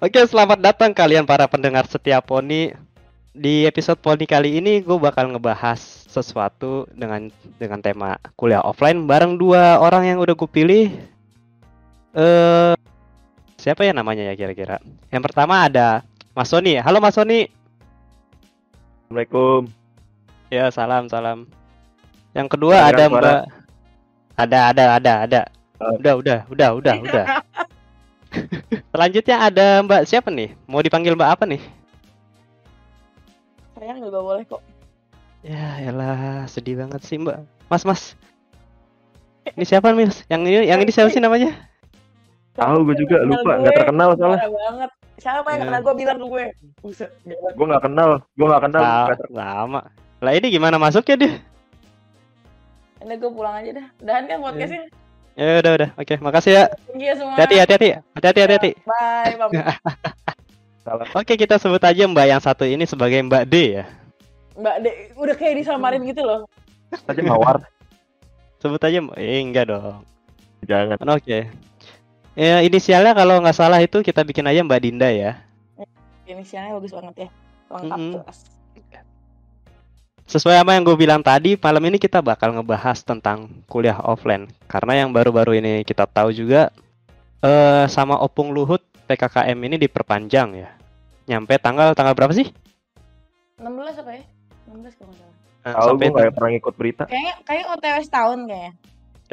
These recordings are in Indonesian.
Oke, selamat datang kalian para pendengar setia Poni. Di episode Poni kali ini gue bakal ngebahas sesuatu dengan tema kuliah offline bareng dua orang yang udah gue pilih. Eh, siapa ya namanya ya kira-kira? Yang pertama ada Mas Sony. Halo Mas Sony. Assalamualaikum. Ya, salam salam. Yang kedua Kedengeran ada suara? Mbak. Ada. Eh, Udah. Selanjutnya ada Mbak siapa nih? Mau dipanggil Mbak apa nih? Sayang juga boleh kok. Ya, elah, sedih banget sih Mbak. Mas. Ini siapa Mas? Yang ini siapa sih namanya? Tahu gue juga Kenal lupa, gue, nggak terkenal soalnya. parah banget. Siapa yang Ya. kenal gue bilang ke gue. Buset. gila. Gue nggak kenal, nggak terkenal. Sama. Lah ini gimana masuknya dia? Ini gue pulang aja dah. Udahan kan podcastnya. Ya udah. Oke, makasih ya. Thank you semua. Hati-hati. Bye. Salah. Oke, kita sebut aja Mbak yang satu ini sebagai Mbak D ya. Mbak De, udah kayak disamarin gitu loh. Aja mawar. Sebut aja enggak dong. Jangan. Oke. Ya, inisialnya kalau nggak salah itu kita bikin aja Mbak Dinda ya. Inisialnya bagus banget ya. Lengkap jelas. Sesuai apa yang gue bilang tadi, malam ini kita bakal ngebahas tentang kuliah offline. Karena yang baru-baru ini kita tahu juga sama Opung Luhut PKKM ini diperpanjang ya. Nyampe tanggal berapa sih? 16 apa ya? 16 kalau nggak salah. Tahu gue nggak pernah ngikut berita. Kayak OTW setahun kayaknya.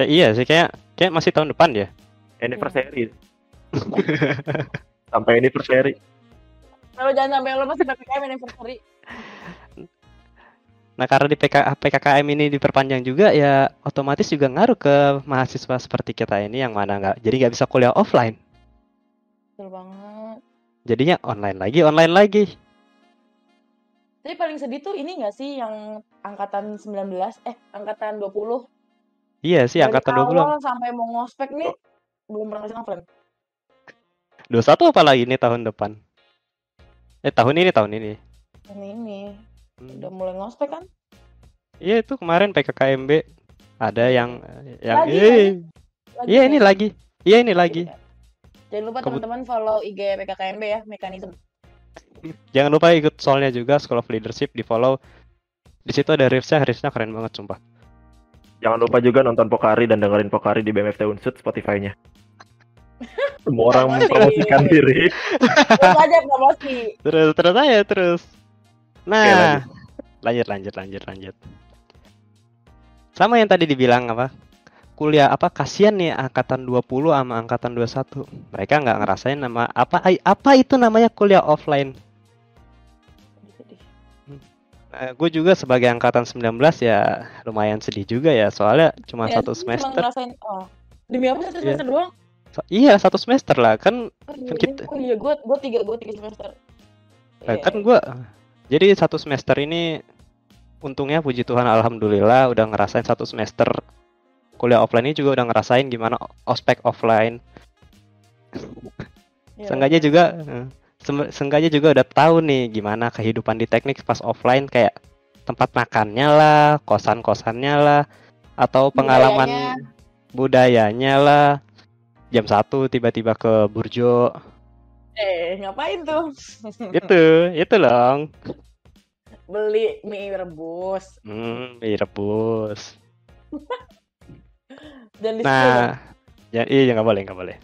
Iya sih kayak masih tahun depan ya. Anniversary. Sampai anniversary. Kalau jangan sampai lo masih PPKM anniversary. Nah karena di PKKM ini diperpanjang juga ya otomatis juga ngaruh ke mahasiswa seperti kita ini yang mana nggak bisa kuliah offline. Betul banget. Jadinya online lagi. Tapi paling sedih tuh ini nggak sih yang angkatan 19, angkatan 20. Iya sih, Dari angkatan 20. awal sampai mau ngospek nih belum pernah ngerasain offline. 21 apalagi ini tahun depan. Tahun ini. Ini udah mulai ngospek kan? Iya itu kemarin PKKMB ada yang Lagi iya kan? ini lagi. Iya ini lagi. Jangan lupa teman-teman follow IG PKKMB ya, mekanisme. Jangan lupa ikut soalnya juga School of Leadership di follow. Di situ ada Rifsnya keren banget sumpah. Jangan lupa juga nonton Pokari dan dengerin Pokari di BMFT Unsud Spotify-nya. Semua orang mempromosikan diri. Terus aja promosi. Terus. Nah, lanjut. Sama yang tadi dibilang apa? Kuliah apa kasihan nih angkatan 20 sama angkatan 21. Mereka nggak ngerasain apa itu namanya kuliah offline. Gue juga sebagai angkatan 19 ya lumayan sedih juga ya soalnya cuma satu semester. Ngerasain, demi apa satu semester doang? Iya 1 semester lah kan. Gue tiga semester. Kan gue jadi 1 semester ini untungnya puji Tuhan alhamdulillah udah ngerasain 1 semester kuliah offline ini juga udah ngerasain gimana ospek offline. Seenggaknya juga udah tahu nih gimana kehidupan di teknik pas offline kayak tempat makannya lah, kosan-kosannya lah, atau pengalaman budayanya lah. Jam 1 tiba-tiba ke Burjo. Ngapain tuh? Itu dong. Beli mie rebus. Mie rebus. Nah, iya nggak boleh.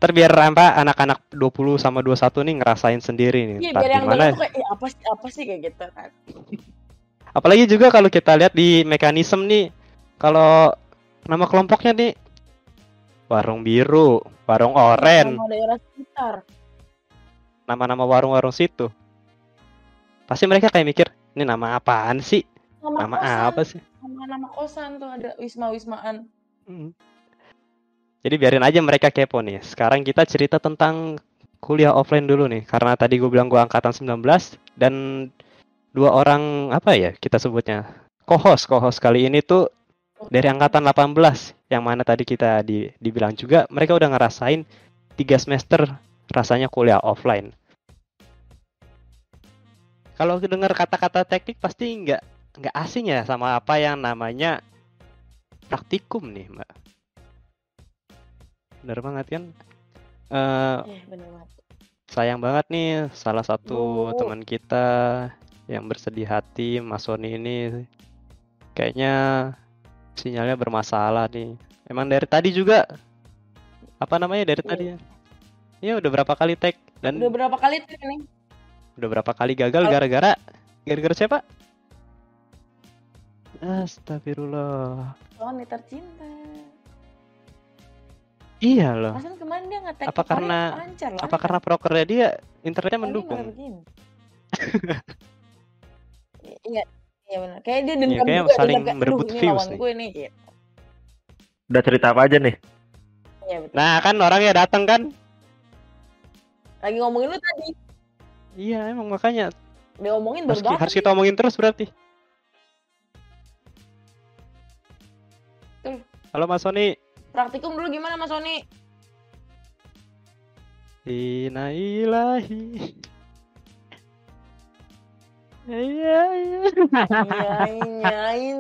Biar anak-anak 20 sama 21 nih ngerasain sendiri nih. Iya, biar yang gimana? Kayak apa sih kayak gitu kan. Apalagi juga kalau kita lihat di mekanisme nih, kalau nama kelompoknya nih warung biru, warung oren, nama daerah sekitar, nama-nama warung-warung situ. Pasti mereka kayak mikir, ini nama apaan sih? Nama apa sih? Nama kosan tuh ada wisma-wismaan. Jadi biarin aja mereka kepo nih. Sekarang kita cerita tentang kuliah offline dulu nih. Karena tadi gue bilang gue angkatan 19 dan 2 orang apa ya kita sebutnya co-host kali ini tuh dari angkatan 18 yang mana tadi kita dibilang juga mereka udah ngerasain 3 semester rasanya kuliah offline. Kalau dengar kata-kata teknik pasti nggak asing ya sama apa yang namanya praktikum nih Mbak. Bener banget kan? Bener banget. sayang banget nih salah satu Duh. teman kita yang bersedih hati, Mas Sony ini kayaknya sinyalnya bermasalah nih. Emang dari tadi juga apa namanya dari Iya. tadi? Ya udah berapa kali tag dan Udah berapa kali tuh ini? udah berapa kali gagal gara-gara siapa? Astagfirullah. Sony tercinta. Iya loh. Masan kemarin dia nge-tag Apa Korea karena- lancar loh. Apa karena prokernya dia internetnya Kok dia malah mendukung? begini? Iya, iya benar. Kayak dia Iya, dendam kayak juga, saling dendam kayak, berebut "Aduh, ini views lawan nih." gue nih, gitu. Udah cerita apa aja nih? Iya betul. Nah kan orangnya datang kan? Lagi ngomongin lu tadi, Iya emang makanya dia ngomongin baru datang. harus kita omongin terus berarti. Tuh. Halo Mas Sony. Praktikum dulu gimana Mas Sony? Inna ilahi. Iya iya. Nyain.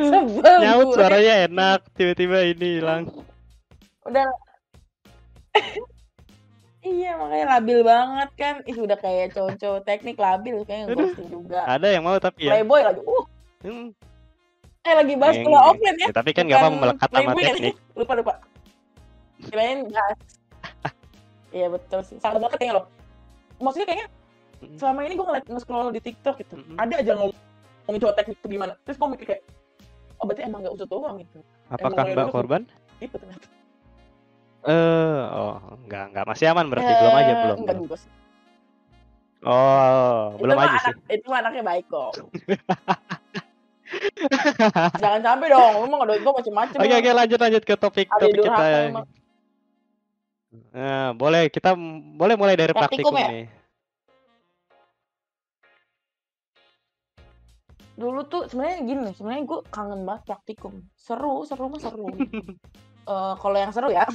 Sebel Nyaut gue. suaranya enak, tiba-tiba ini hilang. Udah. Iya makanya labil banget kan. Ih udah kayak cowok-cowok teknik labil kayaknya Aduh. ghosting juga. Ada yang mau tapi ya. Playboy lagi. Hmm. Lagi bahas Yang- kuliah offline ya. tapi kan nggak apa Bukan melekat sama Playboy kan? teknik. Lupa. Kirain bahas. Iya betul sih. Sangat banget kayaknya loh. Maksudnya kayaknya selama ini gue ngeliat nge-scroll di TikTok gitu. Ada aja ngomongin cowok teknik itu gimana. Terus gue mikir kayak, oh berarti emang gak usah doang gitu. Apakah Emang Mbak mulai korban? Itu ternyata. Oh, enggak masih aman berarti belum aja belum. Enggak juga sih. Oh, belum aja sih. Itu mah anaknya baik kok. Jangan sampai dong, lu mah ngedoain gue macem-macem. Oke, lanjut ke topik Ada kita. durhaka emang. Nah, kita boleh mulai dari Praktikum praktikum ya? nih. Dulu tuh sebenarnya gini, sebenarnya gue kangen banget praktikum. Seru mah seru. Kalau yang seru ya.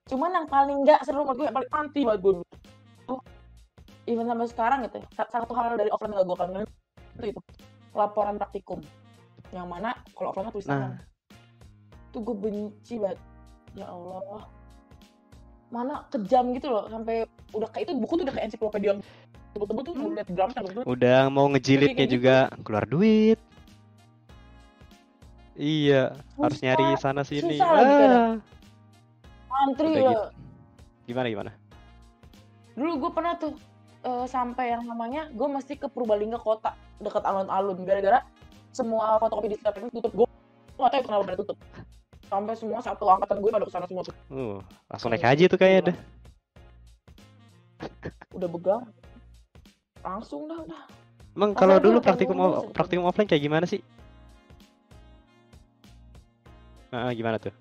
Cuman yang paling nggak seru menurut gue, yang paling anti banget gue dulu. Even sampai sekarang gitu. Satu hal dari offline yang gue kangen itu laporan praktikum. Yang mana kalau offline tulis tangan. Itu gue benci banget. Ya Allah. Mana kejam gitu loh, sampai udah kayak itu buku tuh udah kayak ensiklopedia tebel-tebel tuh mau lihat drama tebel-tebel. Udah mau ngejilidnya Kayak juga keluar duit. Iya, harus nyari sana sini. susah lagi kadang. Antri Udah ya. gitu. Gimana? Dulu gue pernah tuh sampai yang namanya gue mesti ke Purbalingga kota dekat alun-alun gara-gara semua fotokopi di sekitar itu tutup. Gue nggak tahu kenapa pada tutup. Sampai semua satu angkatan gue pada kesana semua tuh. Langsung naik haji tuh kayaknya dah. Udah begang. Langsung dah. Emang kalau Apalagi dulu kalau praktikum offline kayak gimana sih? Gimana tuh?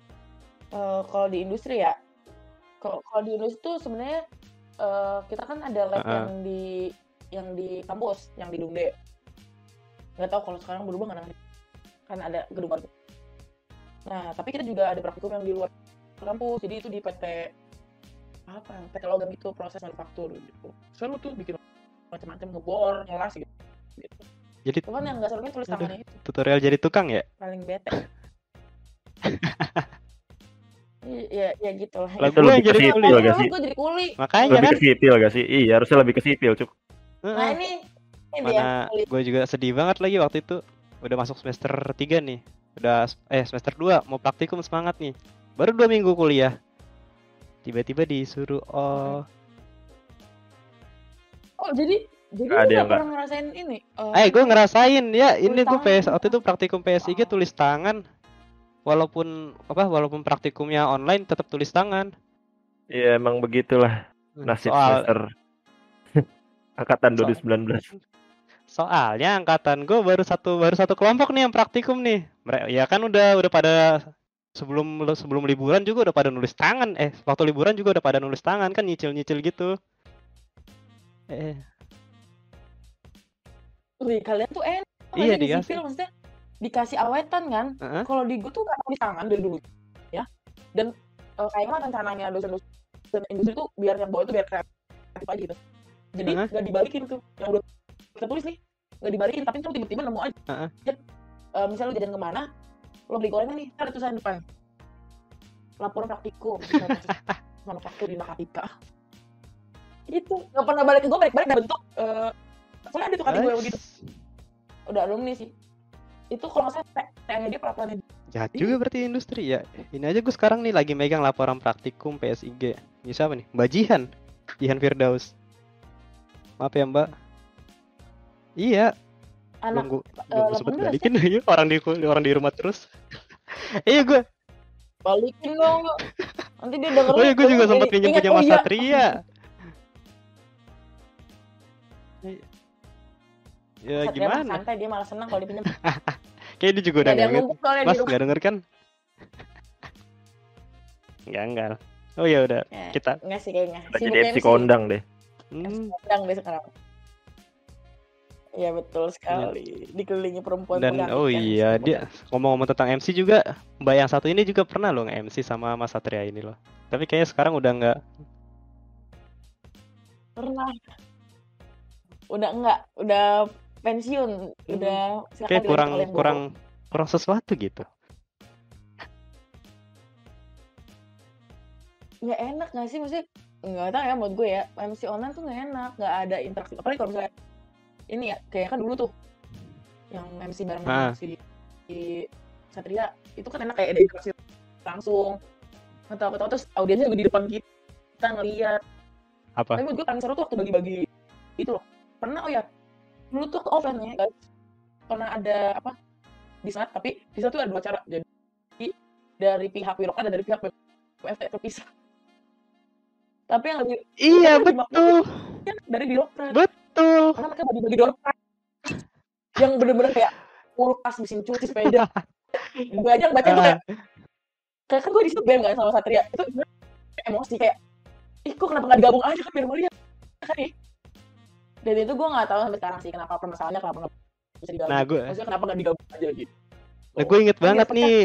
Kalau di industri ya, kalau di industri tuh sebenarnya kita kan ada lab yang di kampus, yang di Dumde. Nggak tahu kalau sekarang berubah nggak, kan ada gedung baru. Nah tapi kita juga ada praktikum yang di luar kampus, jadi itu di PT logam itu, proses manufaktur gitu. Seru tuh bikin macam-macam, ngebor, ngelas gitu. Jadi Cuman yang nggak serunya tulis tangannya itu tutorial jadi tukang ya? paling bete. Ya gitu lah. Lah Itu gue yang lebih jadi ke kuli. sipil gak sih? Gue jadi kuli. Makanya Lebih kan. ke sipil gak sih? Iya, harusnya lebih ke sipil, Cuk. Nah ini dia Mana kuli. gue juga sedih banget lagi waktu itu. Udah masuk semester 3 nih. Udah semester 2 mau praktikum semangat nih. Baru 2 minggu kuliah. Tiba-tiba disuruh Jadi Ada lu yang nggak pernah ngerasain ini? gue ngerasain ya, ini tulis tuh tangan. waktu itu praktikum PSIG tulis tangan. Walaupun praktikumnya online tetap tulis tangan. Iya, emang begitulah nasib Soal semester angkatan 2019. soalnya angkatan gue baru satu kelompok nih yang praktikum nih. Ya kan udah pada sebelum liburan juga udah pada nulis tangan. Waktu liburan juga udah pada nulis tangan kan, nyicil gitu. Wih, kalian tuh Iya, di dikasih. sipil maksudnya dikasih awetan kan? Kalau di gue tuh nggak tulis tangan dari dulu, ya. Dan kayaknya rencananya dosen industri tuh biar yang bawa itu biar kreatif aja gitu. Jadi nggak dibalikin tuh, yang udah kita tulis nih nggak dibalikin, tapi tuh tiba-tiba nemu aja. Misalnya lu jajan kemana, lo beli gorengan nih, ada tulisan depan. laporan praktikum manufaktur di Mahardika. Itu nggak pernah balik ke gue, balik udah bentuk. Soalnya ada tuh kata gue begitu. Udah alumni sih. Itu kalau nggak salah TA-nya dia peraturan. Jahat juga berarti industri ya. Ini aja gue sekarang nih lagi megang laporan praktikum PSIG. Ini siapa nih? Mbak Jihan Firdaus. Maaf ya Mbak. Iya. Anak Belum sempet 18 balikin lagi orang di rumah terus. Iya gue. balikin dong. Nanti dia denger. Oh iya gue juga sempat pinjam punya Mas Satria. Ya Satria gimana? mah santai, dia malah senang kalau dipinjam. Kayak dia juga udah Ada yang nggak numpuk soalnya di Mas rumah. nggak denger kan? Enggak. Oh ya udah Ya, kita. enggak sih kayaknya. Udah jadi MC kondang deh. Kondang deh sekarang. Iya betul sekali. Dikelilingi perempuan Dan mengganggu oh kan, iya semua. dia ngomong-ngomong tentang MC juga, Mbak yang satu ini juga pernah loh nge-MC sama Mas Satria ini loh. Tapi kayaknya sekarang udah nggak. Pernah. Udah enggak, udah pensiun, udah Kayak kurang sesuatu gitu. Nggak enak nggak sih, maksudnya nggak tahu ya buat gue ya, MC online tuh nggak enak, nggak ada interaksi. Apalagi kalau misalnya ini ya, kayak kan dulu tuh yang MC bareng di Satria itu kan enak, kayak ada interaksi langsung, ketawa-ketawa terus audiensnya juga di depan kita ngeliat. Apa? Tapi buat gue paling seru tuh waktu bagi-bagi itu loh. Pernah dulu tuh waktu offline ya guys, pernah ada apa di saat, tapi di saat tuh ada 2 cara. Jadi dari pihak birokrat dan dari pihak PFT terpisah. Tapi yang lebih Iya lebih betul. kan dari birokrat. Betul. Karena mereka bagi-bagi door prize yang bener-bener kayak kulkas, mesin cuci, sepeda. Gue aja baca tuh kayak kan gue di situ band gak sama Satria, itu emosi kayak, ih kok kenapa nggak digabung aja kan biar melihat kan nih. Dan itu gue nggak tahu sampai sekarang sih kenapa permasalahannya, kenapa nggak bisa digabung. Nah, Maksudnya kenapa nggak digabung aja gitu. Nah, gue inget banget nih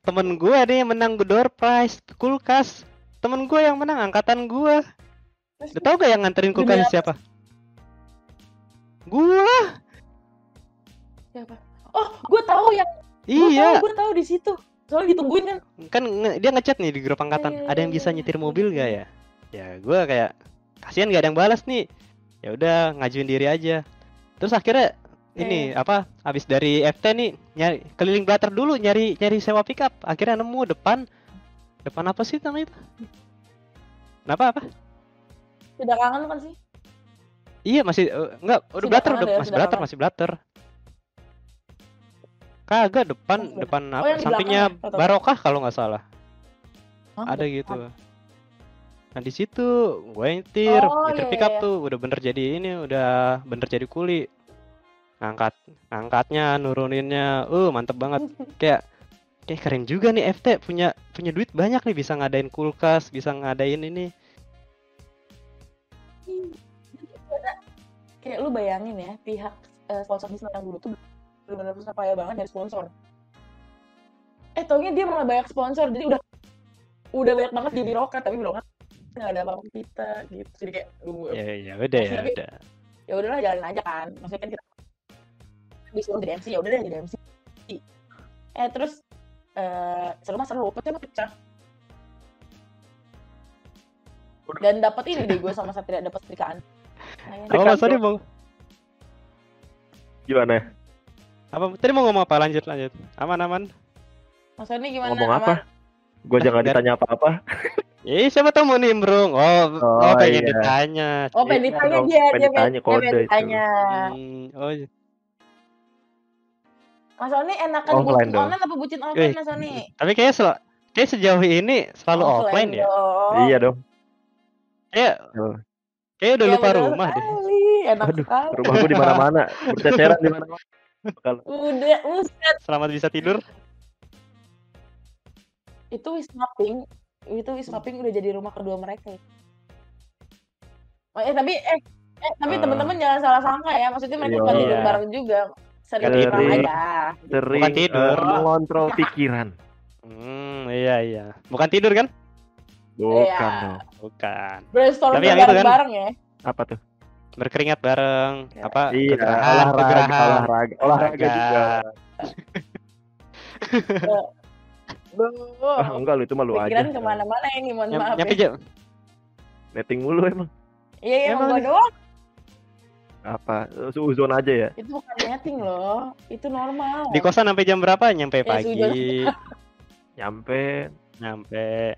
temen gue nih yang menang door prize kulkas. Temen gue yang menang angkatan gue. Udah tau gak yang nganterin kulkas siapa? Gua. Siapa? Oh, gue tahu yang. Iya. Gue tahu di situ. Soalnya ditungguin kan. Kan dia ngechat nih di grup angkatan. Ada yang bisa nyetir mobil gak ya? Ya gue kayak kasihan gak ada yang balas nih. Ya udah ngajuin diri aja. Terus akhirnya ini habis dari FT nih nyari keliling Blatter dulu nyari sewa pickup. Akhirnya nemu depan apa sih namanya itu? Kenapa apa? Tidak kangen kan sih? Iya masih enggak udah Blatter masih Blatter. Kagak depan apa sampingnya Barokah kalau nggak salah. Ada gitu. Nah di situ gue nyetir pickup tuh udah bener jadi kuli. Ngangkatnya, nuruninnya, mantep banget. Kayak keren juga nih FT punya duit banyak nih, bisa ngadain kulkas, bisa ngadain ini. Kayak lu bayangin ya, pihak sponsor bisnis yang dulu tuh benar-benar susah payah banget dari sponsor. Taunya dia malah banyak sponsor, jadi udah banyak banget di birokrat, tapi birokrat nggak ada apa-apa kita gitu. Jadi kayak ya udah udah. Ya udahlah jalanin aja kan. Maksudnya kan kita disuruh jadi MC, ya udah deh jadi MC. Terus seru, pecah. Dan dapat ini deh gue sama Satria, dapat setrikaan. Apa Mas tadi mau? Gimana? Apa tadi mau ngomong apa? Lanjut. Aman. Mas Sony gimana? Ngomong apa? Gue jangan ditanya apa-apa. Siapa tahu mau nimbrung. Pengen ditanya. Pengen ditanya dia kode ditanya. Oh iya. Mas Sony enakan bucin online apa bucin offline Mas Sony? Tapi kayak sejauh ini selalu offline ya. Iya dong. Kayak udah lupa rumah deh. Enak sekali. Rumah gue di mana-mana, berceceran di mana-mana. Udah, uset. Selamat bisa tidur. Itu Wismaping udah jadi rumah kedua mereka. Tapi teman-teman jangan salah sangka ya, maksudnya mereka bukan tidur bareng juga, sering aja. Bukan tidur, mengontrol pikiran. Iya. Bukan tidur kan? Bukan dong. Bukan. Brainstorm bareng ya. Apa tuh? Berkeringat bareng, olahraga juga. Enggak lu itu malu aja. Pikiran kemana-mana ini, mohon maaf Nyampe ya. jam. Netting mulu emang. Iya, emang Emang gua nih. doang. Apa? Suzon aja ya. Itu bukan netting loh. Itu normal. Di kosan sampai jam berapa? Nyampe Ya, pagi. Nyampe. Nyampe.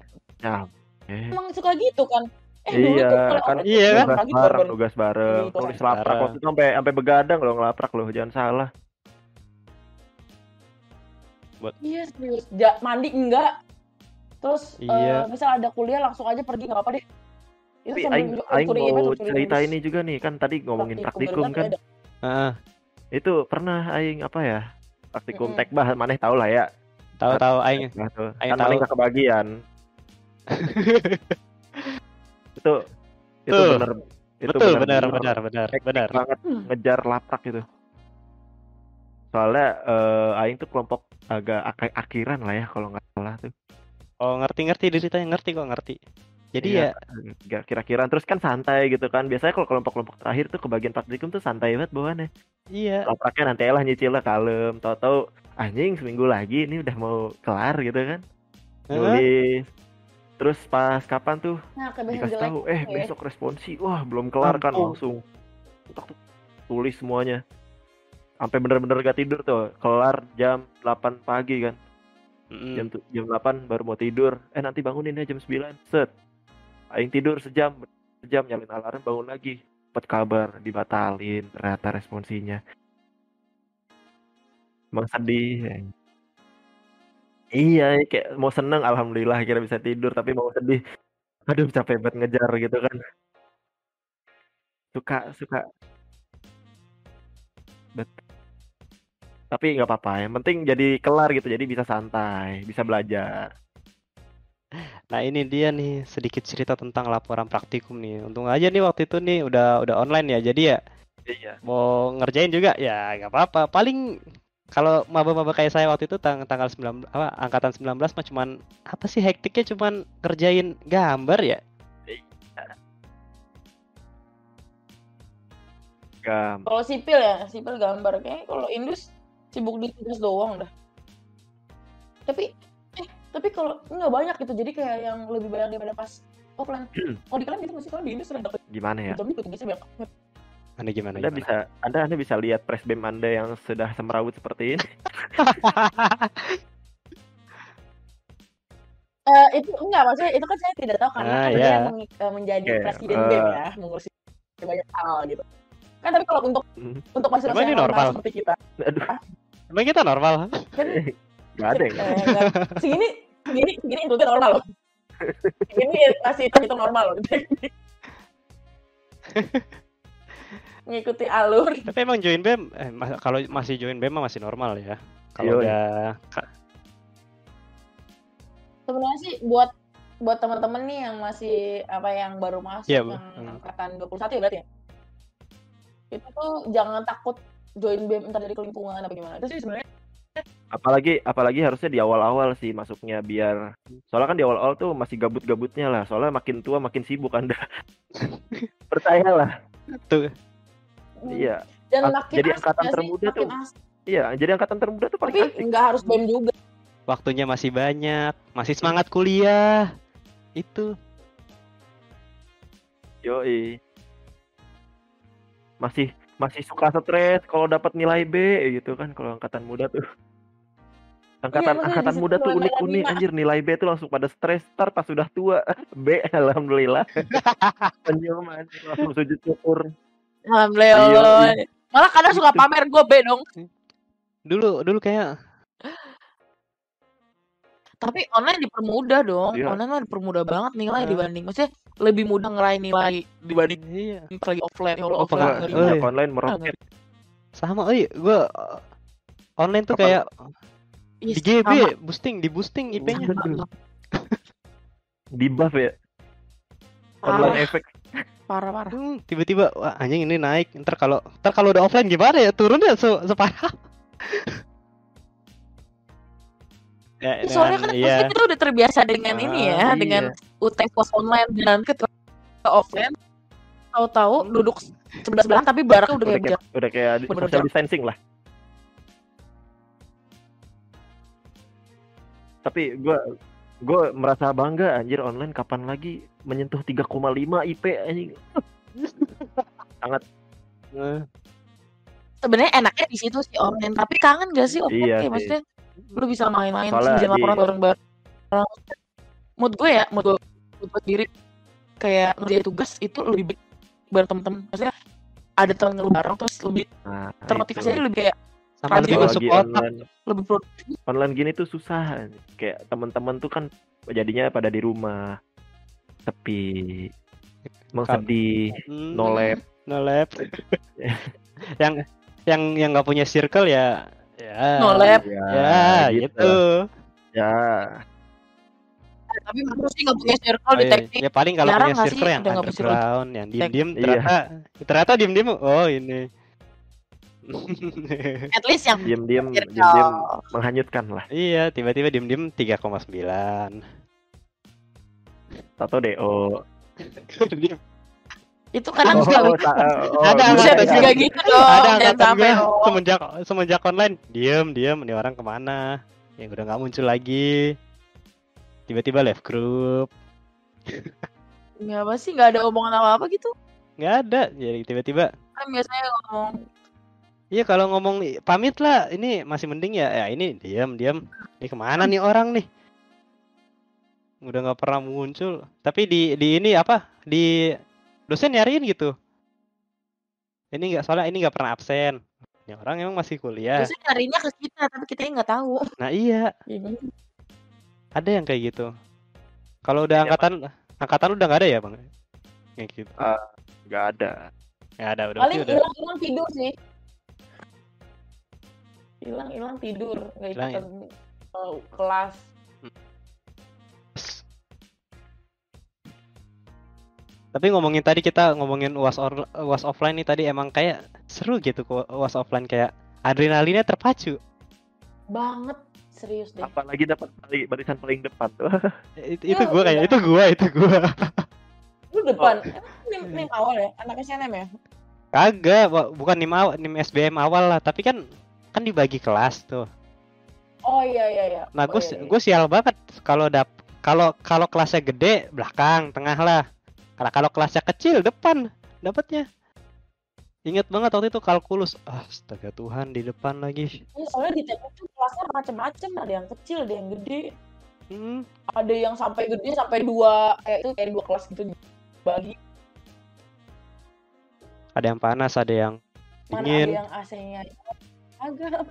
Emang suka gitu kan? Dulu Iya, tuh kalau kan offline iya tuh kan? pagi korban. tugas bareng. Di kosan. Nulis laprak waktu itu sampai begadang loh ngelaprak loh, jangan salah. Iya, serius. Mandi enggak. Terus Iya. misal ada kuliah langsung aja pergi enggak apa-apa deh. Itu Tapi Aing mau cerita ini juga nih, kan tadi ngomongin praktikum kan. Heeh. Itu pernah Aing apa ya? Praktikum tekbah, maneh tahu lah ya. Tahu Aing. Nah, tuh. Aing Kan maneh tahu. nggak kebagian. itu Tuh. bener. Betul, benar. Banget ngejar laprak gitu. Soalnya Aing tuh kelompok agak akhiran lah ya kalau nggak salah tuh. Oh, ngerti ceritanya, ngerti. Jadi Iya, ya kira-kira terus kan santai gitu kan. Biasanya kalau kelompok-kelompok terakhir tuh kebagian praktikum tuh santai banget bawaannya. iya. Lapraknya nanti lah nyicil lah kalem. Tahu-tahu anjing seminggu lagi ini udah mau kelar gitu kan. Nulis. Terus pas kapan tuh Nah, kebiasaan dikasih jelek tahu ya. besok responsi. Wah, belum kelar kan Ampun. langsung. Tulis semuanya. Sampai bener-bener gak tidur tuh. Kelar jam 8 pagi kan. Jam 8 baru mau tidur. Nanti bangunin ya jam 9. Set. Aing tidur sejam nyalain alarm, bangun lagi. Dapat kabar dibatalin ternyata responsinya. Emang sedih ya. Iya, kayak mau seneng alhamdulillah kira bisa tidur, tapi mau sedih. Aduh, capek banget ngejar gitu kan. Suka. Tapi nggak apa-apa, yang penting jadi kelar gitu, jadi bisa santai, bisa belajar. Nah, ini dia nih sedikit cerita tentang laporan praktikum nih. Untung aja nih waktu itu nih udah online ya. Jadi ya Iya. mau ngerjain juga ya nggak apa-apa. Paling kalau maba-maba kayak saya waktu itu tanggal 9 angkatan 19 mah cuman apa sih hektiknya cuman ngerjain gambar ya. Kalau sipil gambar. Kayaknya kalau Indus sibuk di tugas doang dah. Tapi kalau nggak banyak gitu, jadi kayak yang lebih banyak daripada pas offline. Kalau di kalian gitu masih, kalau di Indus sedang Gimana ya? Tapi tugasnya banyak. Anda gimana? Anda bisa lihat presbem Anda yang sudah semrawut seperti ini. Itu enggak, maksudnya itu kan saya tidak tahu karena kan dia menjadi presiden BEM ya, mengurusi banyak hal gitu. Kan tapi kalau untuk mahasiswa yang normal seperti kita. Aduh. Emang kita normal? Kan nggak ada ya? Segini itu normal loh. Ini masih itu normal loh. Ngikuti alur. Tapi emang join BEM, kalau masih join BEM masih normal ya. Kalau udah sebenarnya sih buat teman-teman nih yang masih yang baru masuk yang angkatan 21 ya berarti ya. Itu tuh jangan takut join BEM entar dari kelimpungan apa gimana. Itu sih sebenarnya apalagi harusnya di awal-awal sih masuknya, biar soalnya kan di awal-awal tuh masih gabut-gabutnya lah, soalnya makin tua makin sibuk Anda. Percayalah. Tuh. Iya. Dan jadi angkatan termuda tuh. Iya, jadi angkatan termuda tuh paling asik. Tapi nggak harus BEM juga. Waktunya masih banyak, masih semangat kuliah. Itu. Yoi. Masih suka stres kalau dapat nilai B gitu kan, kalau angkatan muda tuh. Angkatan muda tuh unik-unik anjir, nilai B tuh langsung pada stres, ntar pas sudah tua B alhamdulillah. Senyum anjir, langsung sujud syukur. Alhamdulillah. Malah kadang suka pamer gue B dong. Dulu kayak. Tapi online dipermudah dong. Online mah dipermudah banget nilai dibanding, maksudnya lebih mudah ngeraih nilai dibanding lagi offline. Online meroket. Sama, gue online tuh kayak di GB di boosting IP-nya. Di buff ya. Online efek. Parah. Tiba-tiba wah anjing ini naik. Ntar kalau udah offline gimana ya? Turun ya separah. Soalnya kan kita udah terbiasa dengan ini ya, dengan UTS online dan ke offline. Tahu-tahu duduk sebelah-sebelahan tapi bareng udah kayak social distancing lah. Tapi gue merasa bangga anjir, online kapan lagi menyentuh 3,5 IP anjing. Sangat. Sebenarnya enaknya di situ sih online, tapi kangen gak sih offline? Iya Kayak sih. maksudnya lu bisa main-main, Soalnya ngerjain laporan bareng-bareng. Mood gue sendiri kayak ngerjain tugas itu lebih baik bareng temen-temen. Maksudnya ada temen lu bareng terus lebih termotivasi, lebih kayak sama lebih masuk otak. Lebih produktif. Online gini tuh susah. Kayak teman-teman tuh kan jadinya pada di rumah, sepi, emang sedih, no lab. yang nggak punya circle ya no lab ya gitu ya. Tapi menurut sih nggak punya circle di teknik ya paling kalau punya circle yang udah underground yang diem-diem ternyata diem-diem ini at least yang diem-diem menghanyutkan lah. Iya, tiba-tiba diem-diem 3,9 atau DO itu kan ada gitu dong. Ada sampai semenjak online diem nih orang kemana yang udah nggak muncul lagi, tiba-tiba left group. Nggak apa sih, nggak ada omongan apa gitu, nggak ada. Jadi tiba-tiba kan biasanya ngomong, iya kalau ngomong pamit lah ini masih mending ya ini diem ini kemana nih orang nih, udah nggak pernah muncul. Tapi di ini apa di dosen nyariin gitu. Ini soalnya ini nggak pernah absen. Ini orang emang masih kuliah. Dosen nyariinnya ke kita, tapi kita nggak tahu. Nah iya. Ada yang kayak gitu. Kalau udah angkatan udah nggak ada ya bang? Kayak gitu. Nggak ada. Nggak ada udah. Paling hilang tidur sih. Hilang tidur, nggak ikutan kelas. Tapi kita ngomongin UAS offline nih tadi, emang kayak seru gitu UAS offline, kayak adrenalinnya terpacu banget, serius deh. Apalagi dapat barisan paling depan tuh. itu gua Lu depan. Emang NIM awal ya, anak SNM ya? Kagak, bukan NIM SBM awal lah, tapi kan dibagi kelas tuh. Oh iya. Nah, gue sial banget kalau kelasnya gede belakang, tengah lah. Karena kalau kelasnya kecil depan dapatnya. Ingat banget waktu itu kalkulus. Astaga Tuhan, di depan lagi. Soalnya di teknik tuh kelasnya macam-macam, ada yang kecil, ada yang gede. Ada yang sampai gede sampai 2 kayak 2 kelas gitu dibagi. Ada yang panas, ada yang dingin. Ada yang AC-nya agak.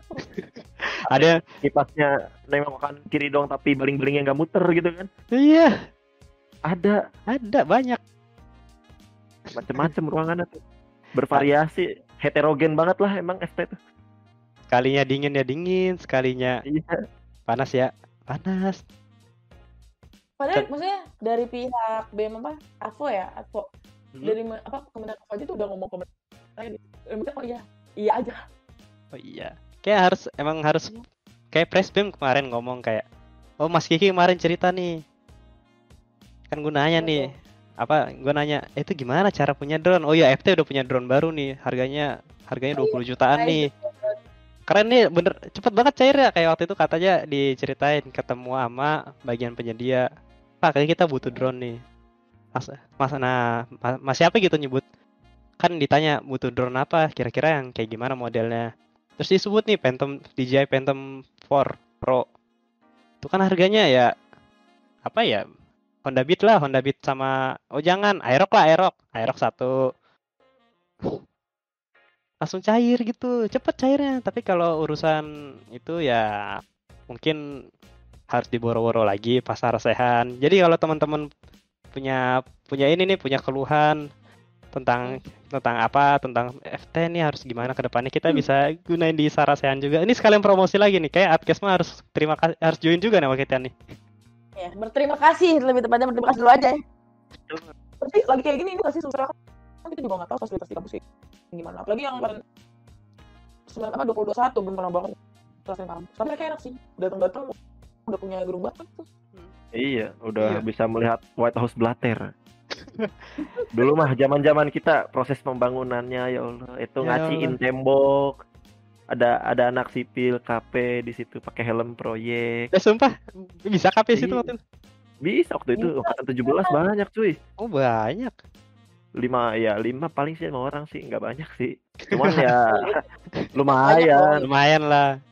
Ada kipasnya nengok kan kiri dong tapi beling-belingnya nggak muter gitu kan. Iya. Ada banyak. Macam-macam ruangannya tuh. Bervariasi, heterogen banget lah emang FT tuh. Sekalinya dingin ya dingin, sekalinya panas ya panas. Padahal maksudnya dari pihak BM AFO. Dari Kementerian AFO aja tuh udah ngomong iya aja. Oh iya. Kayak harus kayak Presbem kemarin ngomong kayak, Mas Kiki kemarin cerita nih. Kan gue nanya nih, gue nanya, itu gimana cara punya drone? Oh iya, FT udah punya drone baru nih, harganya 20 jutaan nih. Keren nih, bener cepet banget cairnya. Kayak waktu itu katanya diceritain ketemu sama bagian penyedia, Pak kayak kita butuh drone nih. Mas siapa gitu nyebut, kan ditanya butuh drone apa, kira-kira yang kayak gimana modelnya. Terus disebut nih DJI Phantom 4 Pro. Itu kan harganya ya Honda Beat sama Aerox 1. Langsung cair gitu, cepet cairnya. Tapi kalau urusan itu ya mungkin harus diboro-boro lagi pas rasehan. Jadi kalau teman-teman punya keluhan tentang FT nih harus gimana ke depannya, kita bisa gunain di Sarasehan juga. Ini sekalian promosi lagi nih, kayak Adkes mah harus join juga sama kita nih. Ya, berterima kasih, lebih tepatnya berterima kasih dulu aja ya. Tapi lagi kayak gini ini pasti susah kan, kita juga nggak tahu fasilitas di kampus kayak gimana. Apalagi yang 2021 belum pernah banget rasain kampus. Tapi kayak enak sih, datang udah punya gerung batak tuh. Iya, udah bisa melihat White House Blatter. Dulu mah zaman kita proses pembangunannya ya Allah, itu ngaciin tembok, ada anak sipil KP di situ pakai helm proyek. Sumpah bisa KP situ Iya. waktu itu? Bisa waktu itu angkatan 17 banyak cuy. Oh banyak. 5 paling sih 5 orang sih, nggak banyak sih. Cuman ya lumayan. Lumayan lah.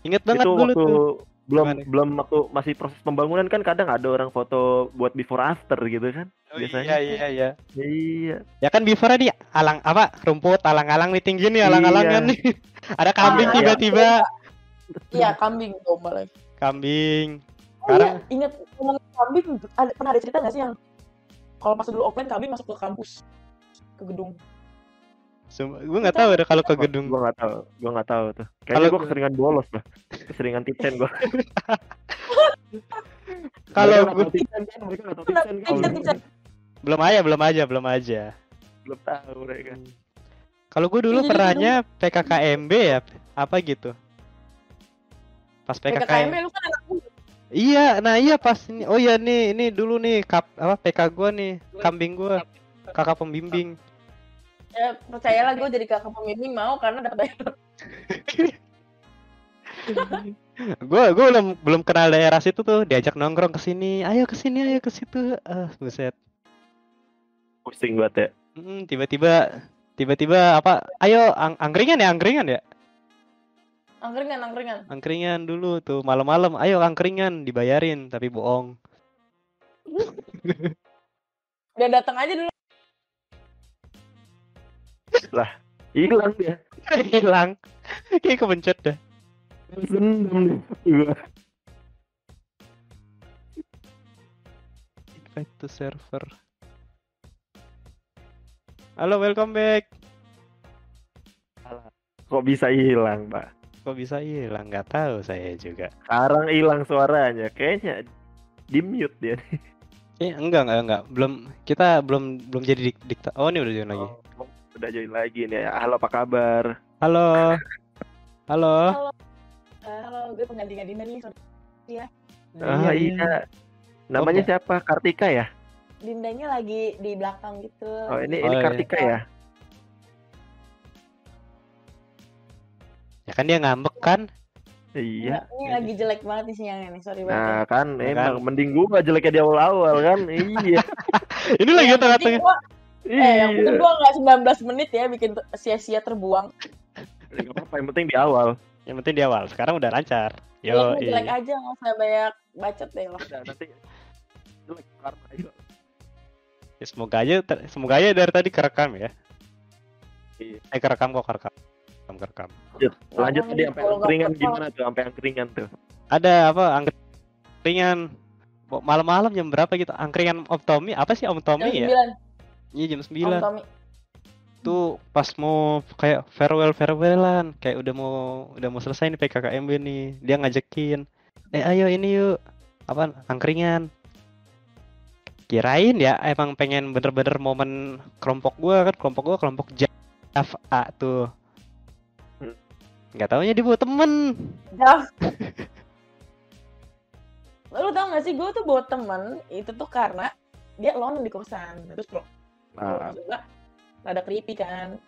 Ingat banget Itu dulu waktu tuh. belum waktu masih proses pembangunan kan kadang ada orang foto buat before after gitu kan. Oh, Biasanya. iya. Iya. Ya kan before di rumput alang-alang nih tinggi nih alang-alangan nih. Ada kambing iya. tiba-tiba. Iya, kambing domba lagi. Kambing. Oh iya, ingat ngomongin kambing, pernah ada cerita nggak sih yang kalau pas dulu offline kambing masuk ke kampus, ke gedung? Gue nggak tahu deh kalau ke gedung. Gue nggak tahu tuh. Kayaknya gue keseringan bolos lah. Keseringan tipsen gue. Kalau belum aja. Belum tahu mereka. Kalau gue dulu pernahnya PKKMB ya, apa gitu. Pas PKKMB lu kan anak gue. Iya, nah iya pas ini. Oh iya ini dulu nih PK gue nih, kambing gue, kakak pembimbing. Ya percayalah gue jadi kakak pembimbing mau karena dapat bayar. Gue belum kenal daerah situ tuh, diajak nongkrong ke sini, ayo ke situ. Buset. Pusing banget ya. Tiba-tiba apa? Ayo angkringan ya? Angkringan dulu tuh malam-malam. Ayo angkringan, dibayarin tapi bohong. Dia datang aja dulu. Lah, hilang dia. Hilang. Kayak kebencet dah. Sendam dia. Invite to server. Halo, welcome back. Kok bisa hilang, Pak? Kok bisa hilang? Nggak tahu saya juga. Sekarang hilang suaranya. Kayaknya di mute dia. Enggak. Kita belum jadi dikta. Oh, ini udah join lagi. Udah join lagi nih. Halo, apa kabar? Halo. Halo, gue penggantinya Dinda nih. Iya. Namanya siapa? Kartika ya? Dindanya lagi di belakang gitu. Oh, ini Kartika ya? Ya kan dia ngambek kan? Iya. Ini lagi jelek banget nih sinyalnya nih, sorry banget. Nah kan, emang mending gua jeleknya di awal-awal kan. Iya. Ini lagi tengah-tengah. Yang kedua nggak 19 menit ya, bikin sia-sia terbuang. Gak apa-apa, yang penting di awal. Sekarang udah lancar. Yo, jelek aja, nggak usah banyak bacot deh lo. Nanti jelek karena itu. Ya, semoga aja dari tadi kerekam ya. Iya. Kerekam. Lanjut tadi sampai angkringan gimana tuh? Sampai angkringan tuh. Ada apa angkringan malam-malam jam berapa gitu? Angkringan Om Tommy. Apa sih Om Tommy ya? Iya jam 9. Om Tommy. Tuh pas mau kayak farewell-an, kayak udah mau selesai nih PKKMB nih. Dia ngajakin, ayo ini yuk. Apa angkringan. Kirain ya emang pengen bener-bener momen kelompok gua kelompok Java tuh. Nggak taunya dia bawa temen. Lu tau gak sih, gue tuh bawa temen itu tuh karena dia alone di kosan. Terus kalau ada creepy kan.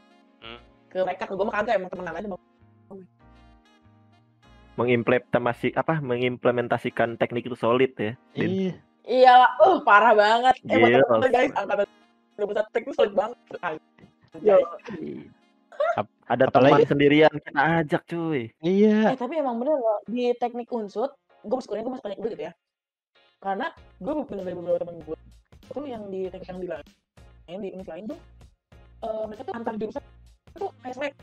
Ke mereka, ke gue mah kagak, emang temenan aja. Mengimplementasikan teknik itu solid ya. Iya, parah banget. Gila. Guys, angkatan 21 teknik solid banget. Ada teman sendirian kita ajak cuy. Iya. Tapi emang bener loh, di teknik unsut gue masuk teknik gitu ya, karena gue bener-bener beberapa temen gue tuh yang di teknik yang di lain, di unit lain tuh mereka tuh antar jurusan tuh kayak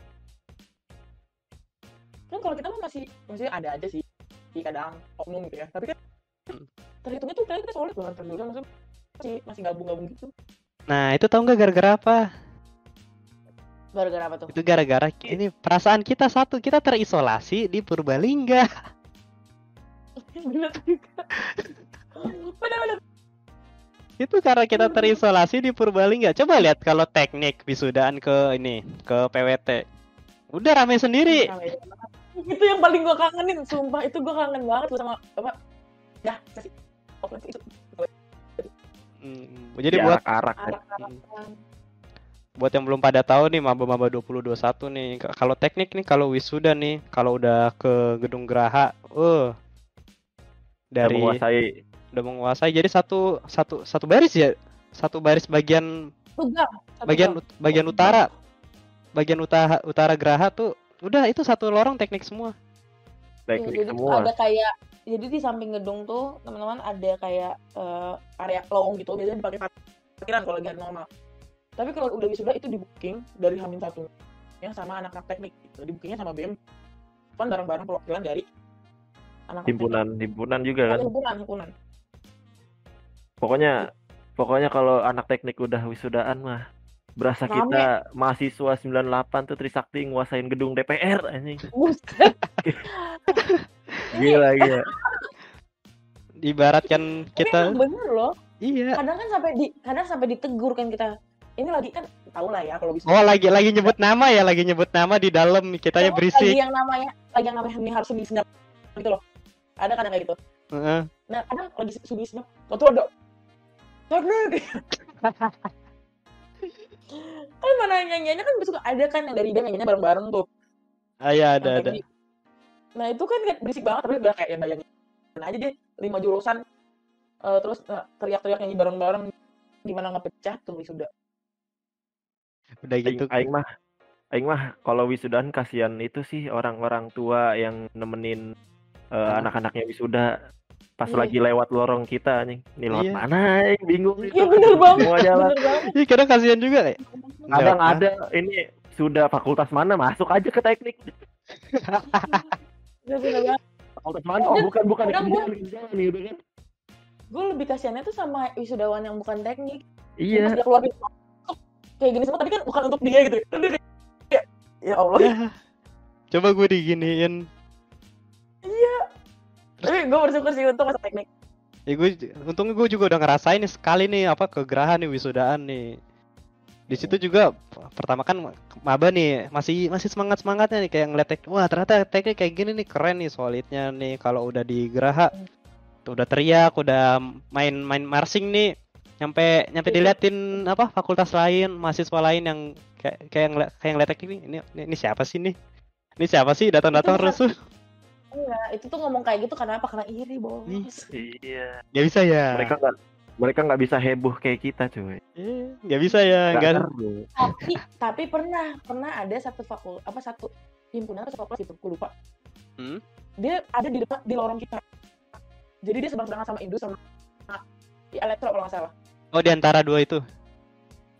kan kalau kita mah masih ada aja sih kadang oknum gitu ya, tapi kan terhitungnya tuh kita solid loh antar jurusan, maksudnya masih gabung gitu. Nah itu tau nggak gara-gara apa? Gara-gara apa tuh? Itu gara-gara ini perasaan kita satu, kita terisolasi di Purbalingga. Bener juga. Bener. Itu karena kita terisolasi di Purbalingga. Coba lihat kalau teknik wisudaan ke PWT. Udah rame sendiri. Itu yang paling gue kangenin, sumpah itu gue kangen banget sama apa? Ya, masih offline itu. Jadi buat arak-arak. buat yang belum pada tahu nih maba-maba 2021 nih. Kalau teknik nih, kalau wisuda nih, kalau udah ke gedung Geraha, Udah dari menguasai. udah menguasai. Jadi satu baris ya, satu baris bagian Tugang, satu bagian gang. bagian utara, bagian utara Geraha tuh udah itu satu lorong teknik semua. Teknik Jadi tuh semua. ada kayak, jadi di samping gedung tuh teman-teman ada kayak area lowong gitu, biasanya dipakai parkiran kalau lagi hari normal. Tapi kalau udah wisuda itu di booking dari H-1 ya sama anak-anak teknik gitu. Di bookingnya sama BEM, kan bareng-bareng perwakilan dari anak Himpunan juga kan. himpunan. Pokoknya kalau anak teknik udah wisudaan mah berasa Rame. kita mahasiswa 98 tuh Trisakti nguasain gedung DPR anjing. Buset. Gila. Ibaratkan Tapi kita emang bener loh. iya. Kadang sampai ditegur kan kita. Ini lagi kan tahu lah ya kalau bisa. Oh, lagi nyebut nama ya, lagi nyebut nama di dalam kitanya berisik. Lagi yang namanya ini harus disenyap gitu loh. Ada kadang kayak gitu. Nah, kadang lagi disenyap, tuh ada teknik. Kan mana nyanyiannya kan besok ada kan yang dari BEM nyanyinya bareng-bareng tuh. Iya, ada. Nah, itu kan berisik banget, tapi udah kayak bayangin aja deh 5 jurusan terus teriak-teriak nyanyi bareng-bareng, gimana nggak pecah tuh wisuda. Udah gitu. Aing mah kalau wisudaan kasihan itu sih orang-orang tua yang nemenin anak-anaknya wisuda pas lagi lewat lorong kita nih. Ini lewat mana? Bingung. Iya bener banget. Semua jalan. Iya, kadang kasihan juga ya. Kadang ada ini sudah fakultas mana masuk aja ke teknik. Iya bener banget. Fakultas mana? Oh, bukan Kadang jalan nih udah kan. Gue lebih kasihannya tuh sama wisudawan yang bukan teknik. Iya. Dia keluar gitu, kayak gini semua, tapi kan bukan untuk dia gitu. Ya Allah. Ya. Coba gue diginiin. Iya. Tapi gue bersyukur sih untuk masuk teknik. Ya untungnya gue juga udah ngerasain nih sekali nih ke Geraha nih wisudaan nih. Di situ juga pertama kan maba nih masih semangatnya nih kayak ngeliat wah ternyata teknik kayak gini nih, keren nih solidnya nih. Kalau udah di Geraha tuh udah teriak, udah main marching nih, nyampe diliatin fakultas lain, mahasiswa lain yang kayak ngeliat ini siapa sih nih? Ini siapa sih datang rusuh? Iya, itu tuh ngomong kayak gitu karena apa? Karena iri, Bos. Iya. Gak bisa ya. Mereka nggak bisa heboh kayak kita, cuy. Nggak bisa ya, enggak. Tapi pernah ada satu himpunan atau fakultas itu, gue lupa. Dia ada di lorong kita. Jadi dia seberang sama Indus sama di Elektro kalau nggak salah. Oh, di antara dua itu?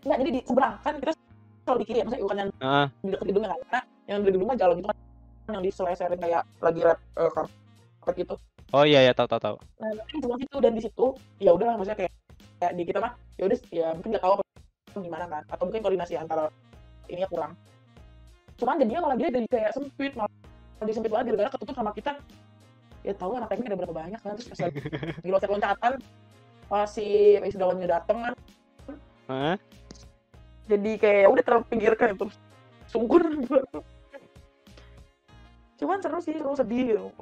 Enggak, jadi di seberang kan kita selalu di kiri ya, maksudnya bukan yang di dekat gedungnya kan. Karena yang di gedungnya jalan gitu kan, yang diseleserin kayak lagi rap karpet gitu. Oh iya tahu. Nah, di sebelah situ, dan di situ ya udahlah, maksudnya kayak di kita mah ya udah ya mungkin nggak tahu apa gimana kan, atau mungkin koordinasi antara ininya kurang. Cuman jadinya malah dia dari kayak sempit, malah disempit lagi gara-gara ketutup sama kita. Ya tahu anak teknik ada berapa banyak kan, terus pas di loncat-loncatan pas si wisudawannya dateng kan. Jadi kayak udah terpinggirkan itu, sungkur. Cuman seru sedih gitu.